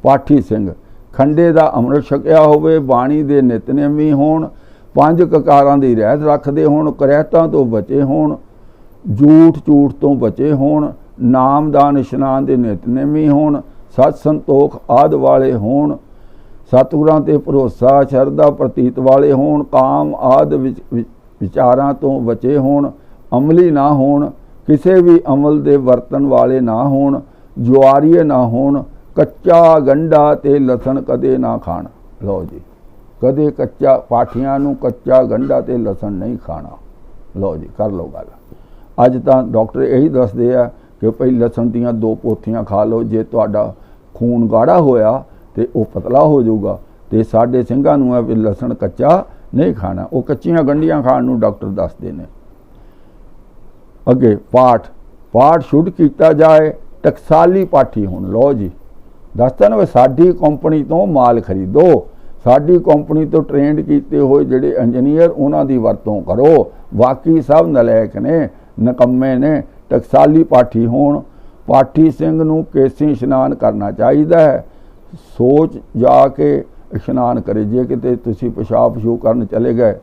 ਪਾਠੀ ਸਿੰਘ ਖੰਡੇ ਦਾ ਅੰਮ੍ਰਿਤ ਛਕਿਆ ਹੋਵੇ, ਬਾਣੀ ਦੇ ਨਿਤਨੇਮੀ ਹੋਣ, 5 ਕਕਾਰਾਂ ਦੀ ਰਹਿਤ ਰੱਖਦੇ ਹੋਣ, ਕਰਹਿਤਾਂ ਤੋਂ ਬਚੇ ਹੋਣ, ਝੂਠ ਤੋਂ ਬਚੇ ਹੋਣ, ਨਾਮਦਾਨ ਇਸ਼ਨਾਨ ਦੇ ਨਿਤਨੇਮੀ ਹੋਣ, ਸਤ ਸੰਤੋਖ ਆਦਿ ਵਾਲੇ ਹੋਣ, ਸਤਿਗੁਰਾਂ ਤੇ ਭਰੋਸਾ ਸ਼ਰਧਾ ਪ੍ਰਤੀਤ ਵਾਲੇ ਹੋਣ, ਕਾਮ ਆਦਿ ਵਿਚਾਰਾਂ ਤੋਂ ਬਚੇ ਹੋਣ, ਅਮਲੀ ਨਾ ਹੋਣ, ਕਿਸੇ ਵੀ ਅਮਲ ਦੇ ਵਰਤਣ ਵਾਲੇ ਨਾ ਹੋਣ, ਜੁਆਰੀਏ ਨਾ ਹੋਣ, ਕੱਚਾ ਗੰਢਾ ਤੇ ਲਸਣ ਕਦੇ ਨਾ ਖਾਣ। ਲਓ ਜੀ, ਕਦੇ ਕੱਚਾ, ਪਾਠੀਆਂ ਨੂੰ ਕੱਚਾ ਗੰਢਾ ਤੇ ਲਸਣ ਨਹੀਂ ਖਾਣਾ। ਲਓ ਜੀ, ਕਰ ਲਓ ਗੱਲ। ਅੱਜ ਤਾਂ ਡਾਕਟਰ ਇਹੀ ਦੱਸਦੇ ਆ ਕਿ ਭਈ ਲਸਣ ਦੀਆਂ 2 ਪੋਥੀਆਂ ਖਾ ਲਓ, ਜੇ ਤੁਹਾਡਾ ਖੂਨ ਗਾੜਾ ਹੋਇਆ ਤੇ ਉਹ ਪਤਲਾ ਹੋ ਜਾਊਗਾ। ਤੇ ਸਾਡੇ ਸਿੰਘਾਂ ਨੂੰ ਹੈ ਵੀ ਲਸਣ ਕੱਚਾ ਨਹੀਂ ਖਾਣਾ, ਉਹ ਕੱਚੀਆਂ ਗੰਢੀਆਂ ਖਾਣ ਨੂੰ ਡਾਕਟਰ ਦੱਸਦੇ ਨੇ। ਅੱਗੇ ਪਾਠ ਸ਼ੁੱਧ ਕੀਤਾ ਜਾਏ, ਟਕਸਾਲੀ ਪਾਠੀ ਹੋਣ। ਲਓ ਜੀ, ਦੱਸਦਾ ਨਾ, ਸਾਡੀ ਕੰਪਨੀ ਤੋਂ ਮਾਲ ਖਰੀਦੋ, ਸਾਡੀ ਕੰਪਨੀ ਤੋਂ ਟ੍ਰੇਨਡ ਕੀਤੇ ਹੋਏ ਜਿਹੜੇ ਇੰਜੀਨੀਅਰ, ਉਹਨਾਂ ਦੀ ਵਰਤੋਂ ਕਰੋ। ਬਾਕੀ ਸਭ ਨਲਾਇਕ ਨੇ, ਨਕੰਮੇ ਨੇ। ਟਕਸਾਲੀ ਪਾਠੀ ਹੋਣ। ਪਾਠੀ ਸਿੰਘ ਨੂੰ ਕੇਸੀ ਇਸ਼ਨਾਨ ਕਰਨਾ ਚਾਹੀਦਾ ਹੈ। ਸੋਚ ਜਾ ਕੇ ਇਸ਼ਨਾਨ ਕਰੇ। ਜੇ ਕਿਤੇ ਤੁਸੀਂ ਪਿਸ਼ਾਬ ਪਸ਼ੂ ਕਰਨ ਚਲੇ ਗਏ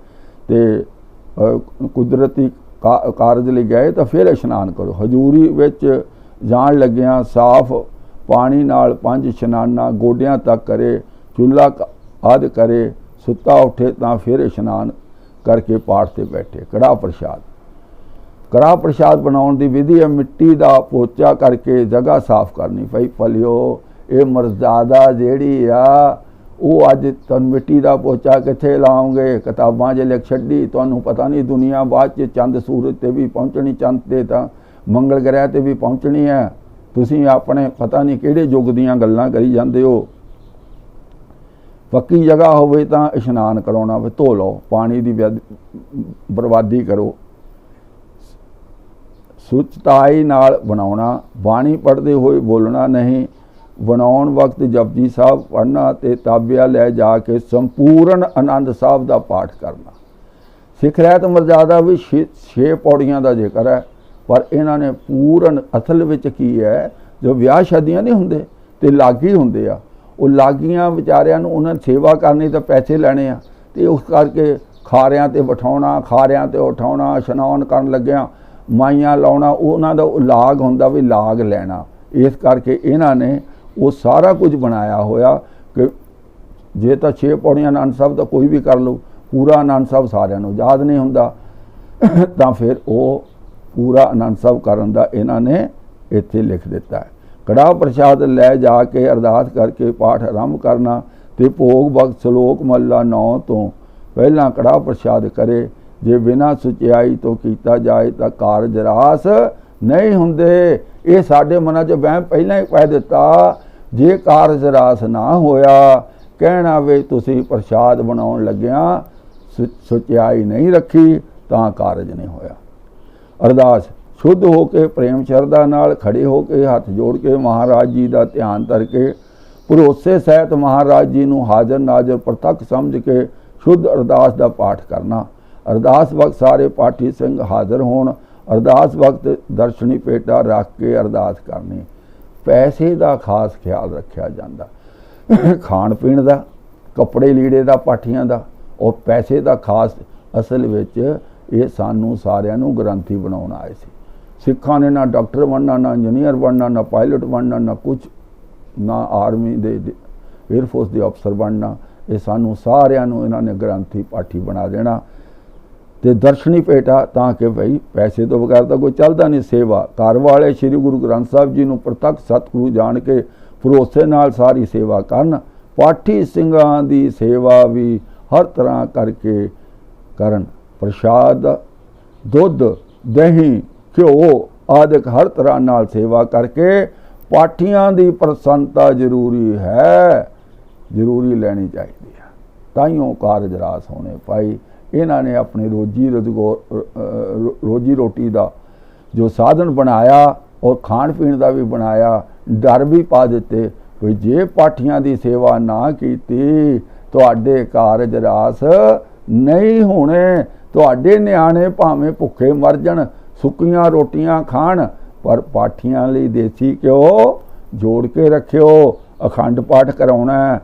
ਤੇ ਕੁਦਰਤੀ ਕਾਰਜ ਲਈ ਗਏ ਤਾਂ ਫਿਰ ਇਸ਼ਨਾਨ ਕਰੋ। ਹਜ਼ੂਰੀ ਵਿੱਚ ਜਾਣ ਲੱਗਿਆਂ ਸਾਫ਼ ਪਾਣੀ ਨਾਲ 5 ਇਸ਼ਨਾਨਾਂ ਗੋਡਿਆਂ ਤੱਕ ਕਰੇ, ਚੁੱਲ੍ਹਾ ਆਦਿ ਕਰੇ, ਸੁੱਤਾ ਉੱਠੇ ਤਾਂ ਫਿਰ ਇਸ਼ਨਾਨ ਕਰਕੇ ਪਾਠ ਤੇ ਬੈਠੇ। ਕੜਾਹ ਪ੍ਰਸ਼ਾਦ ਬਣਾਉਣ ਦੀ ਵਿਧੀ ਹੈ, ਮਿੱਟੀ ਦਾ ਪੋਚਾ ਕਰਕੇ ਜਗ੍ਹਾ ਸਾਫ਼ ਕਰਨੀ। ਭਾਈ ਭਲਿਓ, ਇਹ ਮਰਜ਼ਾਦਾ ਜਿਹੜੀ ਆ ਉਹ ਅੱਜ ਤੁਹਾਨੂੰ ਮਿੱਟੀ ਦਾ ਪੋਚਾ ਕਿੱਥੇ ਲਾਓਗੇ? ਕਿਤਾਬਾਂ 'ਚ ਲਿਖ ਛੱਡੀ, ਤੁਹਾਨੂੰ ਪਤਾ ਨਹੀਂ ਦੁਨੀਆ ਬਾਅਦ 'ਚ ਚੰਦ ਸੂਰਜ 'ਤੇ ਵੀ ਪਹੁੰਚਣੀ, ਚੰਦ 'ਤੇ ਤਾਂ ਮੰਗਲ ਗ੍ਰਹਿ 'ਤੇ ਵੀ ਪਹੁੰਚਣੀ ਹੈ। ਤੁਸੀਂ ਆਪਣੇ ਪਤਾ ਨਹੀਂ ਕਿਹੜੇ ਯੁੱਗ ਦੀਆਂ ਗੱਲਾਂ ਕਰੀ ਜਾਂਦੇ ਹੋ। ਪੱਕੀ ਜਗ੍ਹਾ ਹੋਵੇ ਤਾਂ ਇਸ਼ਨਾਨ ਕਰਾਉਣਾ ਵੇ, ਧੋ ਲਓ, ਪਾਣੀ ਦੀ ਬਰਬਾਦੀ ਕਰੋ। ਸੁਚਤਾਈ ਨਾਲ ਬਣਾਉਣਾ, ਬਾਣੀ ਪੜ੍ਹਦੇ ਹੋਏ ਬੋਲਣਾ ਨਹੀਂ, ਬਣਾਉਣ ਵਕਤ ਜਪਜੀ ਸਾਹਿਬ ਪੜ੍ਹਨਾ ਤੇ ਤਾਬਿਆ ਲੈ ਜਾ ਕੇ ਸੰਪੂਰਨ ਆਨੰਦ ਸਾਹਿਬ ਦਾ ਪਾਠ ਕਰਨਾ। ਸਿੱਖ ਰਹਿਤ ਮਰਜ਼ਾਦਾ ਵੀ 6 ਪੌੜੀਆਂ ਦਾ ਜ਼ਿਕਰ ਹੈ, ਪਰ ਇਹਨਾਂ ਨੇ ਪੂਰਨ ਅਸਲ ਵਿੱਚ ਕੀ ਹੈ, ਜੋ ਵਿਆਹ ਸ਼ਾਦੀਆਂ ਨਹੀਂ ਹੁੰਦੇ ਤੇ ਲਾਗੀ ਹੁੰਦੇ ਆ, ਉਹ ਲਾਗੀਆਂ ਵਿਚਾਰਿਆਂ ਨੂੰ ਉਹਨਾਂ ਸੇਵਾ ਕਰਨੀ ਤਾਂ ਪੈਸੇ ਲੈਣੇ ਆ, ਤੇ ਉਸ ਕਰਕੇ ਖਾਰਿਆਂ ਤੇ ਬਿਠਾਉਣਾ, ਖਾਰਿਆਂ ਤੇ ਉਠਾਉਣਾ, ਇਸ਼ਨਾਨ ਕਰਨ ਲੱਗਿਆਂ ਮਾਈਆਂ ਲਾਉਣਾ, ਉਹਨਾਂ ਦਾ ਲਾਗ ਹੁੰਦਾ ਵੀ ਲਾਗ ਲੈਣਾ। ਇਸ ਕਰਕੇ ਇਹਨਾਂ ਨੇ ਉਹ ਸਾਰਾ ਕੁਝ ਬਣਾਇਆ ਹੋਇਆ ਕਿ ਜੇ ਤਾਂ 6 ਪੌੜੀਆਂ ਆਨੰਦ ਸਾਹਿਬ ਤਾਂ ਕੋਈ ਵੀ ਕਰ ਲਓ, ਪੂਰਾ ਆਨੰਦ ਸਾਹਿਬ ਸਾਰਿਆਂ ਨੂੰ ਯਾਦ ਨਹੀਂ ਹੁੰਦਾ, ਤਾਂ ਫਿਰ ਉਹ ਪੂਰਾ ਆਨੰਦ ਸਾਹਿਬ ਕਰਨ ਦਾ ਇਹਨਾਂ ਨੇ ਇੱਥੇ ਲਿਖ ਦਿੱਤਾ ਹੈ। ਕੜਾਹ ਪ੍ਰਸ਼ਾਦ ਲੈ ਜਾ ਕੇ ਅਰਦਾਸ ਕਰਕੇ ਪਾਠ ਆਰੰਭ ਕਰਨਾ ਤੇ ਭੋਗ ਵਕਤ ਸ਼ਲੋਕ ਮਹਲਾ 9 ਤੋਂ ਪਹਿਲਾਂ ਕੜਾਹ ਪ੍ਰਸ਼ਾਦ ਕਰੇ। ਜੇ ਬਿਨਾਂ ਸੁਚਿਆਈ ਤੋਂ ਕੀਤਾ ਜਾਏ ਤਾਂ ਕਾਰਜ ਰਾਸ ਨਹੀਂ ਹੁੰਦੇ। ਇਹ ਸਾਡੇ ਮਨਾਂ 'ਚ ਵਹਿਮ ਪਹਿਲਾਂ ਹੀ ਪੈ ਦਿੱਤਾ, ਜੇ ਕਾਰਜ ਰਾਸ ਨਾ ਹੋਇਆ, ਕਹਿਣਾ ਵੇ ਤੁਸੀਂ ਪ੍ਰਸ਼ਾਦ ਬਣਾਉਣ ਲੱਗਿਆਂ ਸੁਚਿਆਈ ਨਹੀਂ ਰੱਖੀ ਤਾਂ ਕਾਰਜ ਨਹੀਂ ਹੋਇਆ। ਅਰਦਾਸ ਸ਼ੁੱਧ ਹੋ ਕੇ ਪ੍ਰੇਮ ਸ਼ਰਧਾ ਨਾਲ ਖੜੇ ਹੋ ਕੇ ਹੱਥ ਜੋੜ ਕੇ ਮਹਾਰਾਜ ਜੀ ਦਾ ਧਿਆਨ ਧਰ ਕੇ ਭਰੋਸੇ ਸਹਿਤ ਮਹਾਰਾਜ ਜੀ ਨੂੰ ਹਾਜ਼ਰ ਨਾਜ਼ਰ ਪ੍ਰਤੱਖ ਸਮਝ ਕੇ ਸ਼ੁੱਧ ਅਰਦਾਸ ਦਾ ਪਾਠ ਕਰਨਾ। ਅਰਦਾਸ ਵਕਤ ਸਾਰੇ ਪਾਠੀ ਸਿੰਘ ਹਾਜ਼ਰ ਹੋਣ। ਅਰਦਾਸ ਵਕਤ ਦਰਸ਼ਨੀ ਪੇਟਾ ਰੱਖ ਕੇ ਅਰਦਾਸ ਕਰਨੀ। ਪੈਸੇ ਦਾ ਖਾਸ ਖਿਆਲ ਰੱਖਿਆ ਜਾਂਦਾ, ਖਾਣ ਪੀਣ ਦਾ, ਕੱਪੜੇ ਲੀੜੇ ਦਾ, ਪਾਠੀਆਂ ਦਾ, ਉਹ ਪੈਸੇ ਦਾ ਖਾਸ। ਅਸਲ ਵਿੱਚ ਇਹ ਸਾਨੂੰ ਸਾਰਿਆਂ ਨੂੰ ਗ੍ਰੰਥੀ ਬਣਾਉਣ ਆਏ ਸੀ। ਸਿੱਖਾਂ ਨੇ ਨਾ ਡਾਕਟਰ ਬਣਨਾ, ਨਾ ਇੰਜੀਨੀਅਰ ਬਣਨਾ, ਨਾ ਪਾਇਲਟ ਬਣਨਾ, ਨਾ ਕੁਝ, ਨਾ ਆਰਮੀ ਦੇ ਏਅਰਫੋਰਸ ਦੇ ਅਫਸਰ ਬਣਨਾ। ਇਹ ਸਾਨੂੰ ਸਾਰਿਆਂ ਨੂੰ ਇਹਨਾਂ ਨੇ ਗ੍ਰੰਥੀ ਪਾਠੀ ਬਣਾ ਦੇਣਾ ਤੇ ਦਰਸ਼ਨੀ ਭੇਟਾ, ਤਾਂ ਕਿ ਭਾਈ ਪੈਸੇ ਤੋਂ ਬਗੈਰ ਤਾਂ ਕੋਈ ਚੱਲਦਾ ਨਹੀਂ। ਸੇਵਾ ਘਰ ਵਾਲੇ ਸ੍ਰੀ ਗੁਰੂ ਗ੍ਰੰਥ ਸਾਹਿਬ ਜੀ ਨੂੰ ਪ੍ਰਤੱਖ ਸਤਿਗੁਰੂ ਜਾਣ ਕੇ ਭਰੋਸੇ ਨਾਲ ਸਾਰੀ ਸੇਵਾ ਕਰਨ। ਪਾਠੀ ਸਿੰਘਾਂ ਦੀ ਸੇਵਾ ਵੀ ਹਰ ਤਰ੍ਹਾਂ ਕਰਕੇ ਕਰਨ। ਪ੍ਰਸ਼ਾਦ, ਦੁੱਧ, ਦਹੀਂ, ਘਿਓ ਆਦਿਕ ਹਰ ਤਰ੍ਹਾਂ ਨਾਲ ਸੇਵਾ ਕਰਕੇ ਪਾਠੀਆਂ ਦੀ ਪ੍ਰਸੰਨਤਾ ਜ਼ਰੂਰੀ ਹੈ, ਜ਼ਰੂਰੀ ਲੈਣੀ ਚਾਹੀਦੀ ਹੈ, ਤਾਈਓ ਕਾਰਜ ਰਾਸ ਹੋਣੇ ਭਾਈ। ਇਹਨਾਂ ਨੇ ਆਪਣੀ ਰੋਜੀ ਰੋਟੀ ਦਾ ਜੋ ਸਾਧਨ ਬਣਾਇਆ ਔਰ ਖਾਣ ਪੀਣ ਦਾ ਵੀ ਬਣਾਇਆ, ਡਰ ਵੀ ਪਾ ਦਿੱਤੇ ਵੀ ਜੇ ਪਾਠੀਆਂ ਦੀ ਸੇਵਾ ਨਾ ਕੀਤੀ ਤੁਹਾਡੇ ਕਾਰਜ ਰਾਸ ਨਹੀਂ ਹੋਣੇ। ਤੁਹਾਡੇ ਨਿਆਣੇ ਭਾਵੇਂ ਭੁੱਖੇ ਮਰ ਜਾਣ, ਸੁੱਕੀਆਂ ਰੋਟੀਆਂ ਖਾਣ, ਪਰ ਪਾਠੀਆਂ ਲਈ ਦੇਸੀ ਘਿਓ ਜੋੜ ਕੇ ਰੱਖਿਓ। ਅਖੰਡ ਪਾਠ ਕਰਾਉਣਾ।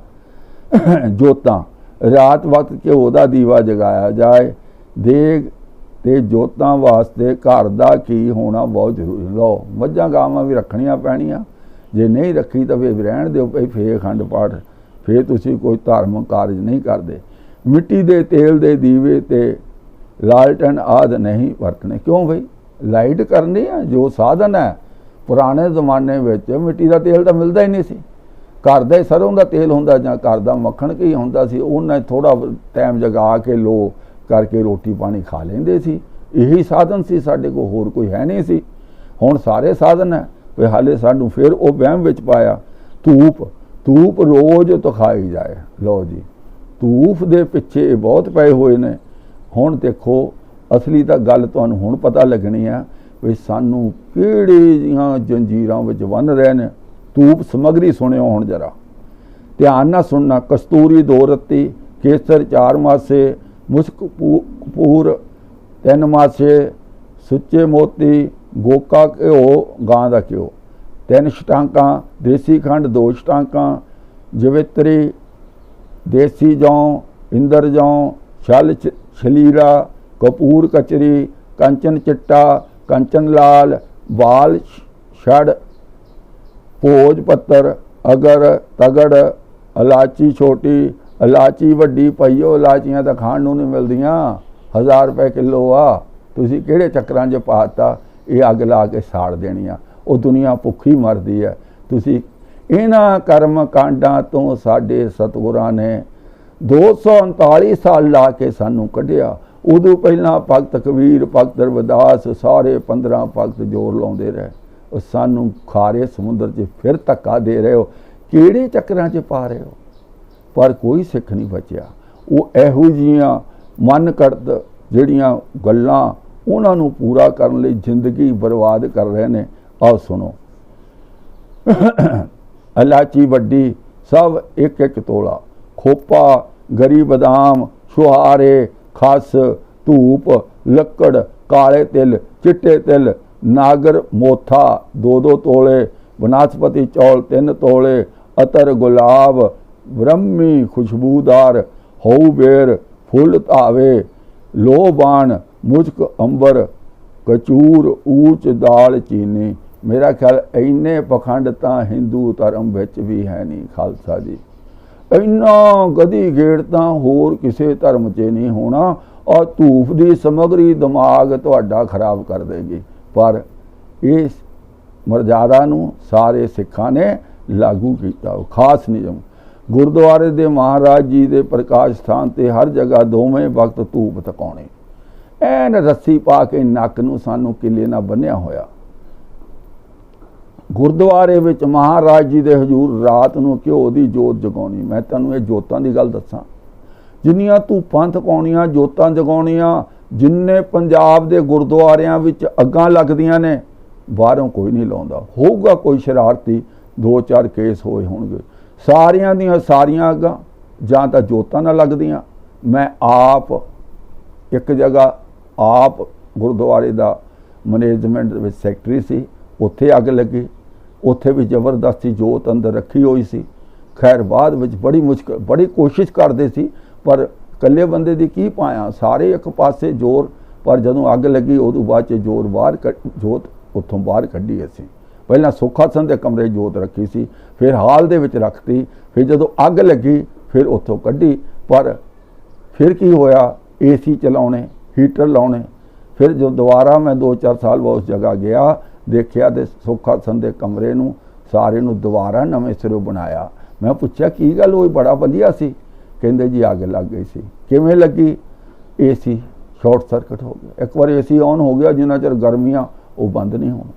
ਜੋਤਾਂ ਰਾਤ ਵਕਤ ਘਿਓ ਦਾ ਦੀਵਾ ਜਗਾਇਆ ਜਾਏ। ਦੇਗ ਤੇ ਜੋਤਾਂ ਵਾਸਤੇ ਘਰ ਦਾ ਕੀ ਹੋਣਾ ਬਹੁਤ ਜ਼ਰੂਰੀ। ਲਓ ਮੱਝਾਂ ਗਾਵਾਂ ਵੀ ਰੱਖਣੀਆਂ ਪੈਣੀਆਂ, ਜੇ ਨਹੀਂ ਰੱਖੀ ਤਾਂ ਫਿਰ ਰਹਿਣ ਦਿਓ ਭਾਈ, ਫੇਰ ਅਖੰਡ ਪਾਠ, ਫੇਰ ਤੁਸੀਂ ਕੋਈ ਧਾਰਮਿਕ ਕਾਰਜ ਨਹੀਂ ਕਰਦੇ। ਮਿੱਟੀ ਦੇ ਤੇਲ ਦੇ ਦੀਵੇ ਤੇ ਲਾਲਟਨ ਆਦਿ ਨਹੀਂ ਵਰਤਣੇ। ਕਿਉਂ ਬਈ, ਲਾਈਟ ਕਰਨੀ ਆ, ਜੋ ਸਾਧਨ ਹੈ। ਪੁਰਾਣੇ ਜ਼ਮਾਨੇ ਵਿੱਚ ਮਿੱਟੀ ਦਾ ਤੇਲ ਤਾਂ ਮਿਲਦਾ ਹੀ ਨਹੀਂ ਸੀ। ਘਰ ਦਾ ਸਰੋਂ ਦਾ ਤੇਲ ਹੁੰਦਾ ਜਾਂ ਘਰ ਦਾ ਮੱਖਣ ਕੀ ਹੁੰਦਾ ਸੀ, ਉਹਨਾਂ ਥੋੜ੍ਹਾ ਟਾਈਮ ਜਗਾ ਕੇ ਲੋ ਕਰਕੇ ਰੋਟੀ ਪਾਣੀ ਖਾ ਲੈਂਦੇ ਸੀ। ਇਹੀ ਸਾਧਨ ਸੀ ਸਾਡੇ ਕੋਲ, ਹੋਰ ਕੋਈ ਹੈ ਨਹੀਂ ਸੀ। ਹੁਣ ਸਾਰੇ ਸਾਧਨ ਹੈ। ਵੀ ਹਾਲੇ ਸਾਨੂੰ ਫਿਰ ਉਹ ਵਹਿਮ ਵਿੱਚ ਪਾਇਆ। ਧੂਪ ਰੋਜ਼ ਤੋਂ ਖਾਈ ਜਾਏ। ਲਓ ਜੀ, ਧੂਪ ਦੇ ਪਿੱਛੇ ਬਹੁਤ ਪਏ ਹੋਏ ਨੇ। ਹੁਣ ਦੇਖੋ ਅਸਲੀ ਤਾਂ ਗੱਲ ਤੁਹਾਨੂੰ ਹੁਣ ਪਤਾ ਲੱਗਣੀ ਆ ਵੀ ਸਾਨੂੰ ਕਿਹੜੀ ਜਿਹੀਆਂ ਜੰਜੀਰਾਂ ਵਿੱਚ ਬੰਨ੍ਹ ਰਹੇ ਨੇ। ਧੂਪ ਸਮਗਰੀ ਸੁਣਿਓ ਹੁਣ ਜਰਾ ਧਿਆਨ ਨਾਲ ਸੁਣਨਾ। ਕਸਤੂਰੀ 2 ਰੱਤੀ, ਕੇਸਰ 4 ਮਾਸੇ, ਮੁਸਕ ਕਪੂਰ 3 ਮਾਸੇ, ਸੁੱਚੇ ਮੋਤੀ, ਗੋਕਾ ਘਿਓ, ਗਾਂ ਦਾ ਘਿਓ 3 ਛਟਾਂਕਾਂ, ਦੇਸੀ ਖੰਡ 2 ਛਟਾਂਕਾਂ, ਜਵਿਤਰੀ, ਦੇਸੀ ਜੌਂ, ਇੰਦਰ ਜੌਂ, ਛਲ ਛਲੀਰਾ, ਕਪੂਰ ਕਚਰੀ, ਕੰਚਨ ਚਿੱਟਾ, ਕੰਚਨ ਲਾਲ, ਬਾਲ ਛੜ, ਭੋਜ ਪੱਤਰ, ਅਗਰ, ਤਗੜ, ਇਲਾਚੀ ਛੋਟੀ, ਇਲਾਚੀ ਵੱਡੀ। ਭਾਈਓ ਇਲਾਚੀਆਂ ਤਾਂ ਖਾਣ ਨੂੰ ਨਹੀਂ ਮਿਲਦੀਆਂ, 1000 ਰੁਪਏ ਕਿਲੋ ਆ। ਤੁਸੀਂ ਕਿਹੜੇ ਚੱਕਰਾਂ 'ਚ ਪਾਤਾ? ਇਹ ਅੱਗ ਲਾ ਕੇ ਸਾੜ ਦੇਣੀਆਂ। ਉਹ ਦੁਨੀਆ ਭੁੱਖੀ ਮਰਦੀ ਹੈ। ਤੁਸੀਂ ਇਹਨਾਂ ਕਰਮ ਕਾਂਡਾਂ ਤੋਂ ਸਾਡੇ ਸਤਿਗੁਰਾਂ ਨੇ 239 ਸਾਲ ਲਾ ਕੇ ਸਾਨੂੰ ਕੱਢਿਆ। ਉਦੋਂ ਪਹਿਲਾਂ ਭਗਤ ਕਬੀਰ, ਭਗਤ ਰਵਿਦਾਸ, ਸਾਰੇ 15 ਭਗਤ ਜ਼ੋਰ ਲਾਉਂਦੇ ਰਹੇ। ਉਹ ਸਾਨੂੰ ਖਾਰੇ ਸਮੁੰਦਰ 'ਚ ਫਿਰ ਧੱਕਾ ਦੇ ਰਹੇ ਹੋ, ਕਿਹੜੇ ਚੱਕਰਾਂ 'ਚ ਪਾ ਰਹੇ ਹੋ? ਪਰ ਕੋਈ ਸਿੱਖ ਨਹੀਂ ਬਚਿਆ। ਉਹ ਇਹੋ ਜਿਹੀਆਂ ਮਨ ਘੜਤ ਜਿਹੜੀਆਂ ਗੱਲਾਂ ਉਹਨਾਂ ਨੂੰ ਪੂਰਾ ਕਰਨ ਲਈ ਜ਼ਿੰਦਗੀ ਬਰਬਾਦ ਕਰ ਰਹੇ ਨੇ। ਆਓ ਸੁਣੋ। ਇਲਾਚੀ ਵੱਡੀ ਸਭ ਇੱਕ ਇੱਕ ਤੋਲਾ, ਖੋਪਾ, ਗਰੀ ਬਦਾਮ, ਛੁਹਾਰੇ, ਖਸ, ਧੂਪ, ਲੱਕੜ, ਕਾਲੇ ਤਿਲ, ਚਿੱਟੇ ਤਿਲ, ਨਾਗਰ ਮੋਥਾ 2-2 ਤੋਲੇ, ਬਨਸਪਤੀ ਚੌਲ 3 ਤੋਲੇ, ਅਤਰ, ਗੁਲਾਬ, ਬ੍ਰਹਮੀ ਖੁਸ਼ਬੂਦਾਰ, ਹਊ ਬੇਰ, ਫੁੱਲ ਧਾਵੇ, ਲੋਬਾਨ, ਮੁਸ਼ਕ, ਅੰਬਰ, ਕਚੂਰ, ਊਚ, ਦਾਲ ਚੀਨੀ। मेरा ख्याल इन्ने पखंड तो हिंदू धर्म विच भी है नहीं खालसा जी। इन्ना गधी गेड़ तो होर किसी धर्म च नहीं होना। और धूफ की समग्री दिमाग तुहाडा खराब कर देगी। पर इस मर्यादा नूं सारे सिखां ने लागू किया। खास नियम गुरुद्वारे दे महाराज जी दे प्रकाश स्थान ते हर जगह दोवें वक्त धूप तकाउणी। ऐन रस्सी पा के नक नूं सानूं किले नाल बन्निया होया। गुरुद्वारे विच महाराज जी दे हजूर रात नूं घिओ दी जोत जगाउणी। मैं तुहानूं ये जोतां दी गल दसां, जिन्नियां धूपां तकाउणियां, जोतां जगाउणियां, जिन्ने पंजाब दे गुरुद्वारियां विच अग्गां लगदियां ने, बाहरों कोई नहीं लाउंदा। होऊगा कोई शरारती, 2-4 केस होए होणगे। सारियां दियां सारियां अग्गां जां तां जोतां नाल लगदियां। मैं आप एक जगह आप गुरुद्वारे दा मैनेजमेंट विच सैकटरी सी, उत्थे अग लगी। उत्थे भी जबरदस्ती जोत अंदर रखी हुई सी। खैर बाद विच बड़ी मुश्किल, बड़ी कोशिश करते सी, पर कल्ले बंदे दी की पाया, सारे एक पासे जोर। पर जदों अग लगी उदों बाद जोर बाहर जोत उत्थों बाहर कढ़ी। असीं पहलां सुखासन दे कमरे जोत रखी सी, फिर हाल दे विच रखती, फिर जदों अग लगी फिर उत्थों कढ़ी। पर फिर की होया, AC चलाउणे, हीटर लाउणे। फिर जो दोबारा मैं 2-4 साल बाद उस जगह गया, देखिया तो सुखासन दे कमरे नूं सारे नूं दोबारा नवें सिरों बनाया। मैं पूछा की गल होई, बड़ा वधिया सी। कहंदे जी अग लग गई सी। किवें लगी? AC शॉर्ट सर्किट हो गया। एक बार AC ऑन हो गया, जिन्ना चिर गर्मियां वो बंद नहीं होना।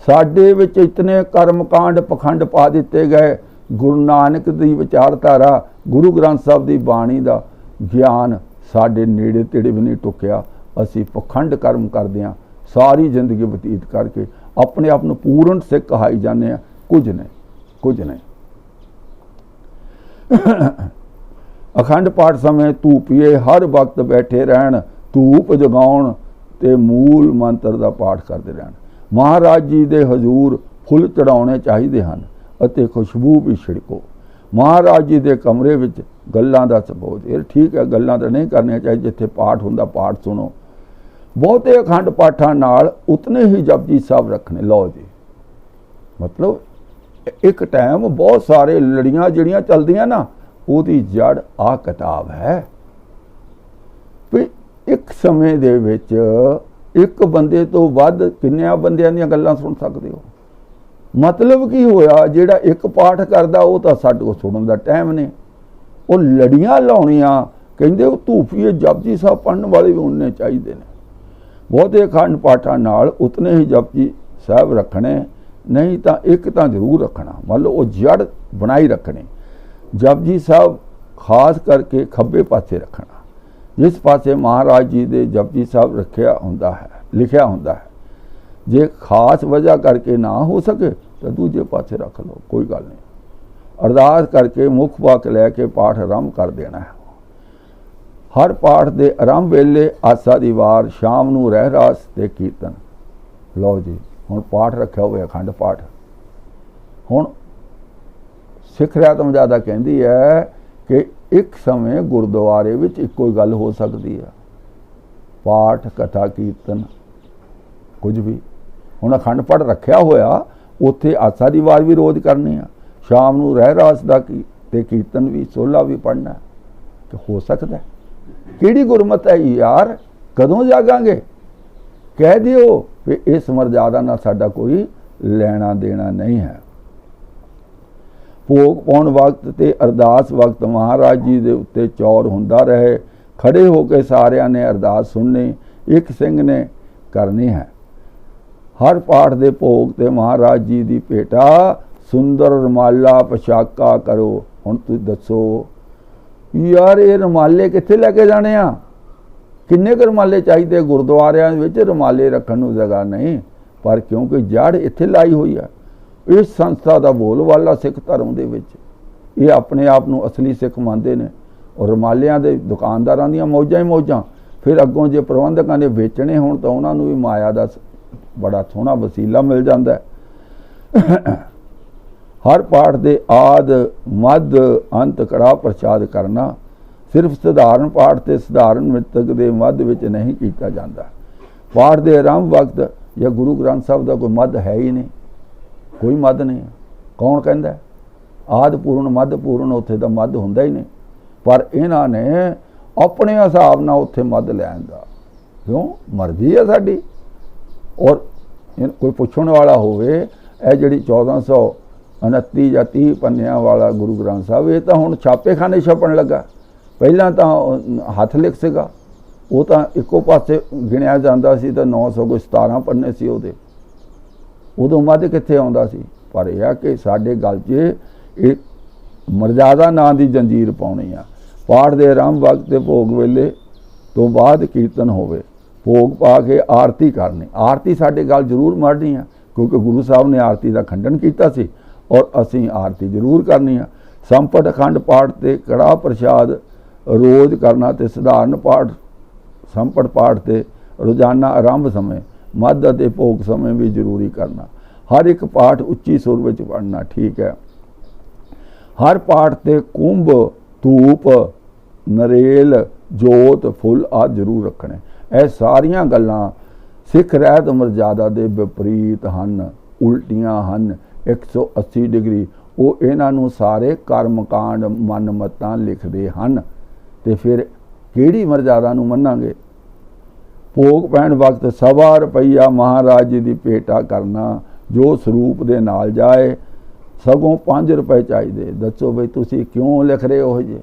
साडे विच इतने कर्मकांड पखंड पा दिते गए। गुरु नानक दी विचारधारा, गुरु ग्रंथ साहब दी बाणी दा ज्ञान साडे नेड़े तेड़े भी नहीं टुकिया। असीं पखंड कर्म करदे हां, सारी जिंदगी बतीत करके अपने आप नूं पूर्ण सिख कहाई जाने। कुछ नहीं, कुछ नहीं। अखंड पाठ समय धूपीए हर वक्त बैठे रहन, धूप जगाउण ते मूल मंत्र दा पाठ करते रहन। महाराज जी दे हजूर फुल चढ़ाउणे चाहीदे हन अते खुशबू भी छिड़को। महाराज जी दे कमरे विच गल्लां दा सबूत। ये ठीक है, गल्लां तां नहीं करनियां चाहिए, जिथे पाठ हुंदा पाठ सुनो। बहुते अखंड पाठां नाल उतने ही जपजी साहब रखने। लो जी, मतलब एक टाइम बहुत सारे लड़ियां जिहड़ियां चलदियां ना, ਉਹਦੀ जड़ आ किताब है। भी एक समय दे विच एक बंदे तो वध किन्नियां बंदियां दीयां गल्लां सुन सकदे हो। मतलब की होया, जिहड़ा एक पाठ करदा वो तां साडे कोल सुणन दा टाइम नहीं। वो लड़ियां लाउणियां, कहंदे वो धूफीए जपजी साहब पढ़न वाले भी उन्ने चाहीदे ने। बहुते अखंड पाठां नाल उतने ही जपजी साहब रखने, नहीं तो एक तो जरूर रखना। मान लो वो जड़ बनाई रखनी। जपजी साहब खास करके खब्बे पासे रखना, जिस पासे महाराज जी दे जपजी साहब रखिया हुंदा है, लिखिया हुंदा है। जे खास वजह करके ना हो सके तो दूजे पासे रख लो, कोई गल नहीं। अरदास करके मुख वाक लैके पाठ आरंभ कर देना है। हर पाठ के आरंभ वेले आसा दी वार, शाम नूं रहरास ते कीर्तन। लो जी, हुण पाठ रखिया हुआ अखंड पाठ। हुण सिख रियात मर्यादा कहती है कि एक समय गुरुद्वारे विच इक्को गल हो सकती है, पाठ कथा कीर्तन कुछ भी। हुण अखंड पाठ रखिया होया, उत्थे आसा दी वार भी रोज़ करनी है, शाम नूं रहरास दा ते कीर्तन भी, सोला भी पढ़ना है। तो हो सकता है। किहड़ी गुरमत है यार, कदों जागांगे? कह दिओ कि इस मर्यादा नाल साडा कोई लेना देना नहीं है। भोग पाउण वक्त ते अरदास वक्त महाराज जी दे उत्ते चौर हुंदा रहे। खड़े होकर सारियां ने अरदास सुननी, एक सिंह ने करनी है। हर पाठ दे भोग ते महाराज जी दी भेटा सुंदर रुमाला पोशाका करो। हुण तुसीं दसो यार, ये रुमाले कित्थे लैके जाने आ? किन्ने क रमाले चाहिए गुरुद्वारियां विच रमाले रखण नूं जगह नहीं, पर क्योंकि जड़ इत्थे लाई हुई है। इस संस्था का बोलबाला सिख धर्म दे विच ये अपने आप नूं असली सिख मानते हैं। और रमालियां दे दुकानदारां दीयां मौजां ही मौजां, फिर अगों जे प्रबंधकां ने बेचने होण तां उहनां नूं भी माया दा बड़ा सोहना वसीला मिल जाता है। हर पाठ के आद मध अंत कड़ा प्रसाद करना सिर्फ सधारण पाठ ते सधारण मृतक के मध विच नहीं किया जाता। पाठ के आरंभ वक्त या गुरु ग्रंथ साहब का कोई मध है ही नहीं, कोई मध नहीं। कौन कहता है आद पूर्ण मध पूर्ण, उत्थे दा मध हुंदा ही नहीं। पर इन्हां ने अपने हिसाब नाल उत्थे मध लैण दा, क्यों मर्जी है साडी। और कोई पुछण वाला होवे यह जिहड़ी 1429 या 30 पन्नियां वाला गुरु ग्रंथ साहब ये तो हुण छापेखाने छपण लगा। पहलां तां हथ लिख सीगा, वो तो इक्को पासे गिणिया जांदा सी तां 917 पन्ने सी उहदे, उदों मध कित्थे आउंदा सी। पर यह कि साडे गल 'च एक मर्यादा नां दी जंजीर पाउणी आ। पाठ दे आरंभ वक्त ते भोग वेले तो बाद कीर्तन होवे, भोग पा के आरती करनी। आरती साडे गल जरूर मढ़नी है, क्योंकि गुरु साहब ने आरती का खंडन किया सी और असीं आरती जरूर करनी है। संपट अखंड पाठ ते कड़ा प्रसाद रोज़ करना ते सधारण पाठ संपट पाठ ते रोजाना आरंभ समय मध अते भोग समय भी जरूरी करना। हर एक पाठ उच्ची सुर विच पढ़ना, ठीक है। हर पाठ ते कुंभ धूप नरेल जोत फुल आदि जरूर रखने। यह सारिया गल्लां सिख रहत मर्यादा के विपरीत हैं, उल्टियां हैं 180 डिग्री। वो इन्हां नूं सारे कर्मकांड मन मतां लिखते हैं, तो फिर किहड़ी मर्यादा नूं मन्नांगे। भोग पैण वक्त 1.25 रुपया महाराज जी की भेटा करना जो स्वरूप दे नाल जाए, सगों 5 रुपए चाहिए। दसो बई तुसीं क्यों लिख रहे हो जी,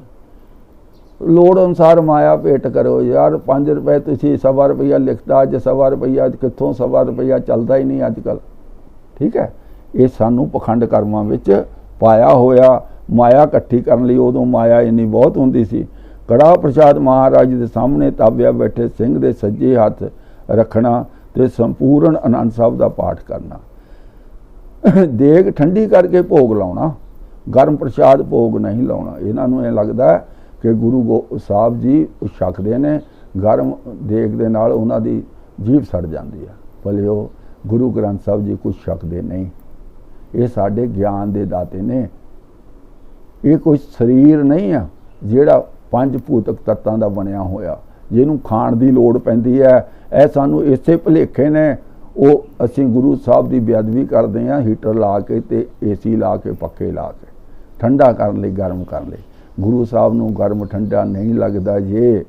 लोड़ अनुसार माया भेट करो यार। 5 रुपए तुसीं 1.25 रुपया लिखता, अज 1.25 रुपया कित्थों 1.25 रुपया चलता ही नहीं अजकल, ठीक है। ये सानू पखंड कर्मां विच पाया होया। माया इकट्ठी करन लई उदों माया इन्नी बहुत हुंदी सी। कड़ा प्रसाद महाराज दे सामने ताबिया बैठे सिंह दे सज्जे हथ रखना ते संपूर्ण आनंद साहब दा पाठ करना। देग ठंडी करके भोग लाउणा, गर्म प्रसाद भोग नहीं लाउणा। इन्हां नूं इह लगदा है कि गुरु साहब जी छकदे ने गर्म देग दे नाल उन्हां दी जीभ सड़ जाती है। भले वो गुरु ग्रंथ साहब जी कुछ छकदे नहीं, ये साडे ज्ञान दे दाते ने। ये कोई शरीर नहीं है जिहड़ा 5 भूतक तत्तां दा बनिया होया जिहनूं खाण दी लोड़ पैंदी है। ऐ सानू इसे भुलेखे ने। वो असीं गुरु साहब की बेअदबी करते हैं, हीटर ला के ते AC ला के पक्के ला के ठंडा करन लई गर्म करन लई। गुरु साहब नूं गर्म ठंडा नहीं लगता। जे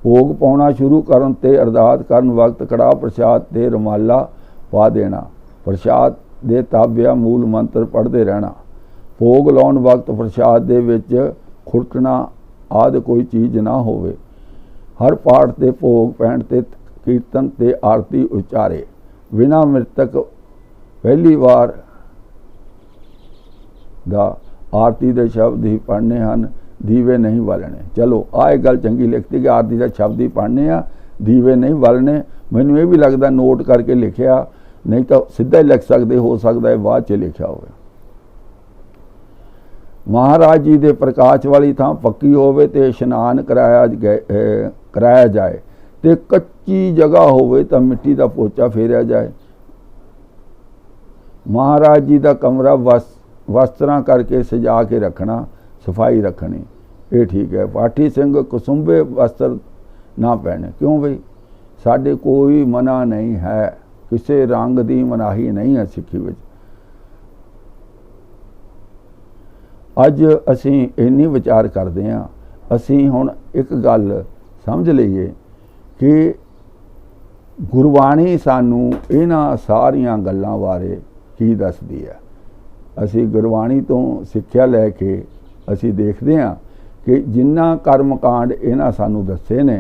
भोग पाउणा शुरू करन ते अरदास करन वक्त कड़ा प्रसाद ते रमाला पा देना। प्रसाद दे ताबिया मूल मंत्र पढ़ते रहना। भोग लाउण वक्त प्रसाद दे विच खुरकना आदि कोई चीज़ ना होवे। हर पाठ ते भोग पैण ते कीर्तन ते आरती उचारे बिना मृतक पहली बार दा आरती दे शब्द ही पढ़ने हैं, दीवे नहीं बालने। चलो आए गल चंगी लिखती कि आरती का शब्द ही पढ़ने आ, दीवे नहीं बालने। मैनूं ये भी लगता नोट करके लिखिया, नहीं तो सीधा ही लिख सकते, हो सकता है बाद च लिखा हो। महाराज जी के प्रकाश वाली थां पक्की होवे ते इशनान कराया जाए, ते कच्ची जगह होवे तो मिट्टी का पोचा फेरिया जाए। महाराज जी का कमरा वस्त्रां करके सजा के रखना, सफाई रखनी, ये ठीक है। पाठी सिंह कुसुंबे वस्त्र ना पहने। क्यों बई साडे कोई मना नहीं है, किसी रंग की मनाही नहीं है सिੱਖੀ विच। अज असीं इन्नी विचार करते हैं, असीं हुण एक गल समझ लईए कि गुरबाणी सानू इन्हां सारियां गल्लां बारे की दसदी है। असी गुरबाणी तो सिक्ख्या लैके असी देखते हैं कि जिन्ना कर्मकांड इन्हां सानू दसे ने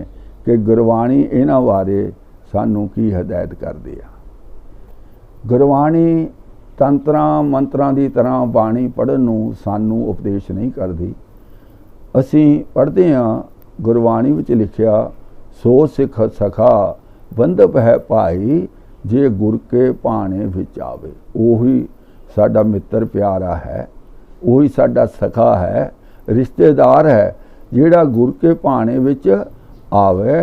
कि गुरबाणी इन्हां बारे सानू की हदायत करदी है। गुरबाणी तंत्रां मंत्रां की तरह बाणी पढ़न नूं सानू उपदेश नहीं करती। असी पढ़ते हाँ गुरबाणी विच लिखिया, सो सिख सखा बंधप है भाई, जे गुर के भाणे विच आवे। ओही साडा मित्र प्यारा है, ओही साडा सखा है, रिश्तेदार है, जिहड़ा गुर के भाणे विच आवे।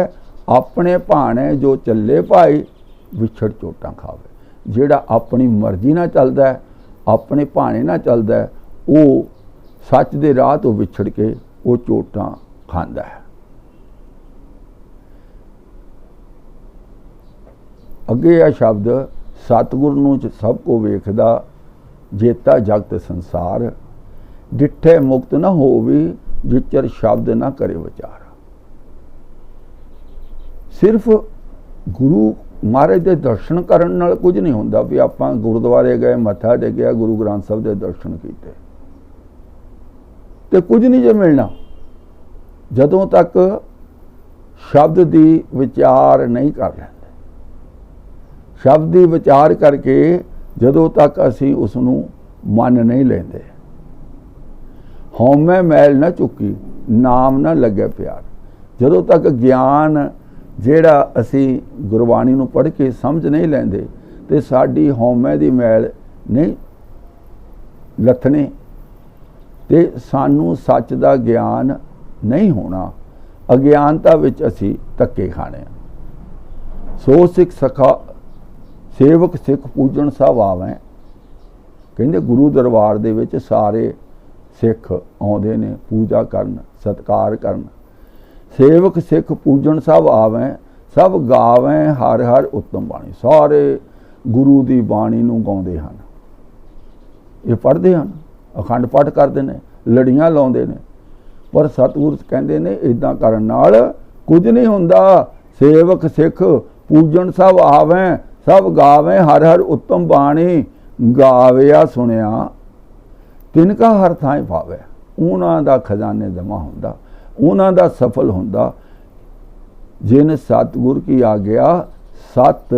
अपने भाणे जो चले भाई, विछड़ चोटां खावे। जिहड़ा अपनी मर्जी ना चलदा है, अपने भाणे ना चलदा है, वो सच दे राह तो विछड़ के वो चोटां खांदा है। अगे यह शब्द, सतगुर नूं सब को वेखदा, जेता जगत संसार, डिठे मुक्त न होवी, जिचर शब्द ना करे विचार। सिर्फ गुरु महाराज के दर्शन करन नाल कुछ नहीं होंदा भी आपां गुरुद्वारे गए, मत्था टेकिया, गुरु ग्रंथ साहब के दर्शन कीते ते कुछ नहीं जे मिलना जदों तक शब्द दी विचार नहीं कर लेंदे। शब्द दी विचार करके जदों तक असीं उसनूं मन नहीं लेंदे। हौमे मैल ना चुकी, नाम ना लगे प्यार। जदों तक ज्ञान ਜਿਹੜਾ ਅਸੀਂ ਗੁਰਬਾਣੀ ਨੂੰ पढ़ के समझ नहीं लेंदे ते साडी हौमे दी मैल नहीं लथने ते सानू सच दा ज्ञान नहीं होना। अज्ञानता विच असी धक्के खाने। सो सिख सखा सेवक सिख पूजन सब आवें। कहंदे गुरु दरबार दे विच सारे सिख आउंदे ने पूजा करन, सत्कार करन। सेवक सिख पूजन सब आवें, सब गावें हर हर उत्तम बाणी। सारे गुरु की बाणी नूं गाउंदे हन, ये पढ़ते हैं, अखंड पाठ करते हैं, लड़ियां लाउंदे ने। पर सतगुर कहंदे ने इदां करन नाल कुछ नहीं हुंदा। सेवक सिख पूजन सब आवें, सब गावें हर हर उत्तम बाणी। गाविया सुनिया तिनका हर थां पावे। उन्हां दा खजाने जमा हुंदा, उन्हां दा सफल हुंदा जिन सतगुर की आज्ञा सत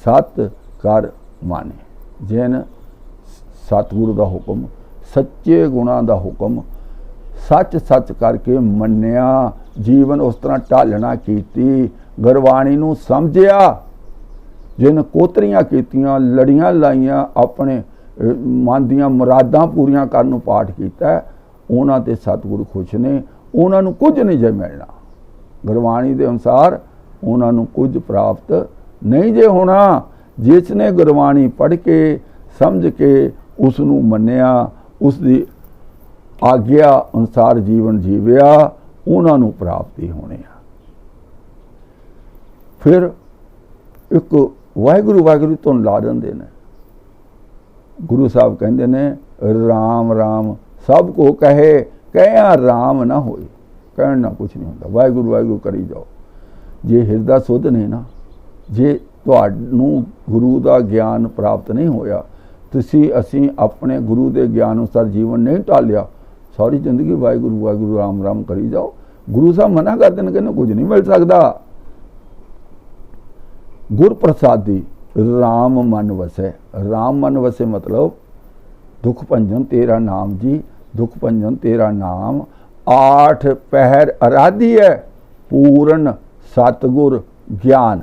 सत कर माने। जिन सतगुरु दा हुक्म, सच्चे गुणां दा हुक्म सच सच करके मन्निया, जीवन उस तरह ढालना कीती, गुरबाणी नूं समझिया, जिन कोतरियां कीतियां, लड़ियां लाइयां, अपने मन दियां मुरादां पूरियां करन नूं पाठ कीता, उन्हां ते सतगुरु खुश ने। उन्होंने कुछ नहीं जे मिलना। गुरबाणी के अनुसार उन्होंने कुछ प्राप्त नहीं जे होना। जिसने गुरबाणी पढ़ के समझ के उसनूं मन्निया, उसकी आग्या अनुसार जीवन जीविया, उन्होंने प्राप्ति होनी है। फिर एक वाहिगुरू वाहिगुरू धुन ला देंदे ने। गुरु साहब कहते ने, राम राम सब को कहे, कहया राम ना होए। कहना कुछ नहीं होता, वाहिगुरू वाहिगुरू करी जाओ। जे हिरदा सुध नहीं ना, जे तुहानूं गुरु का ज्ञान प्राप्त नहीं होया, तुसी असीं अपने गुरु के ज्ञान अनुसार जीवन नहीं ढालिया, सारी जिंदगी वाहिगुरू वाहिगुरू राम राम करी जाओ। गुरु साहब मना करते हैं, कहते कुछ नहीं मिल सकता। गुर प्रसादी राम मन वसे। राम मन वसे मतलब दुख भंजन तेरा नाम जी, दुख भंजन तेरा नाम। 8 पहर आराधी है, पूर्ण सतगुर ज्ञान।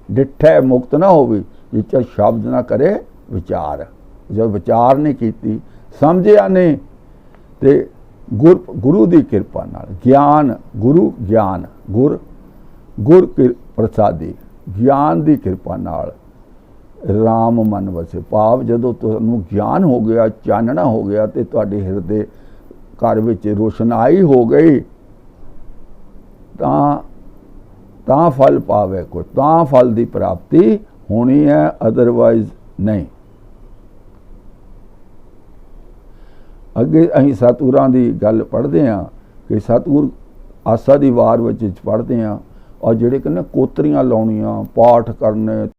डिठे मुक्त ना होवी, जिच शब्द ना करे विचार। जब विचार नहीं कीती, समझिया नहीं, ते गुरु की कृपा नाल ज्ञान, गुरु ज्ञान, गुर प्रसादी ज्ञान की कृपा नाल राम मन वसे। भाव जदों तुहानूं ज्ञान हो गया, चानना हो गया, तो तुहाडे हिरदे घर विच रोशनाई हो गई, तां फल पावे को, तां फल की प्राप्ति होनी है, अदरवाइज नहीं। अगे असीं सतगुरां दी गल पढ़दे हां कि सतगुर आसा दी वार विच पढ़दे हां, और जिहड़े कहंदे कोतरियां लाउणियां, पाठ करने,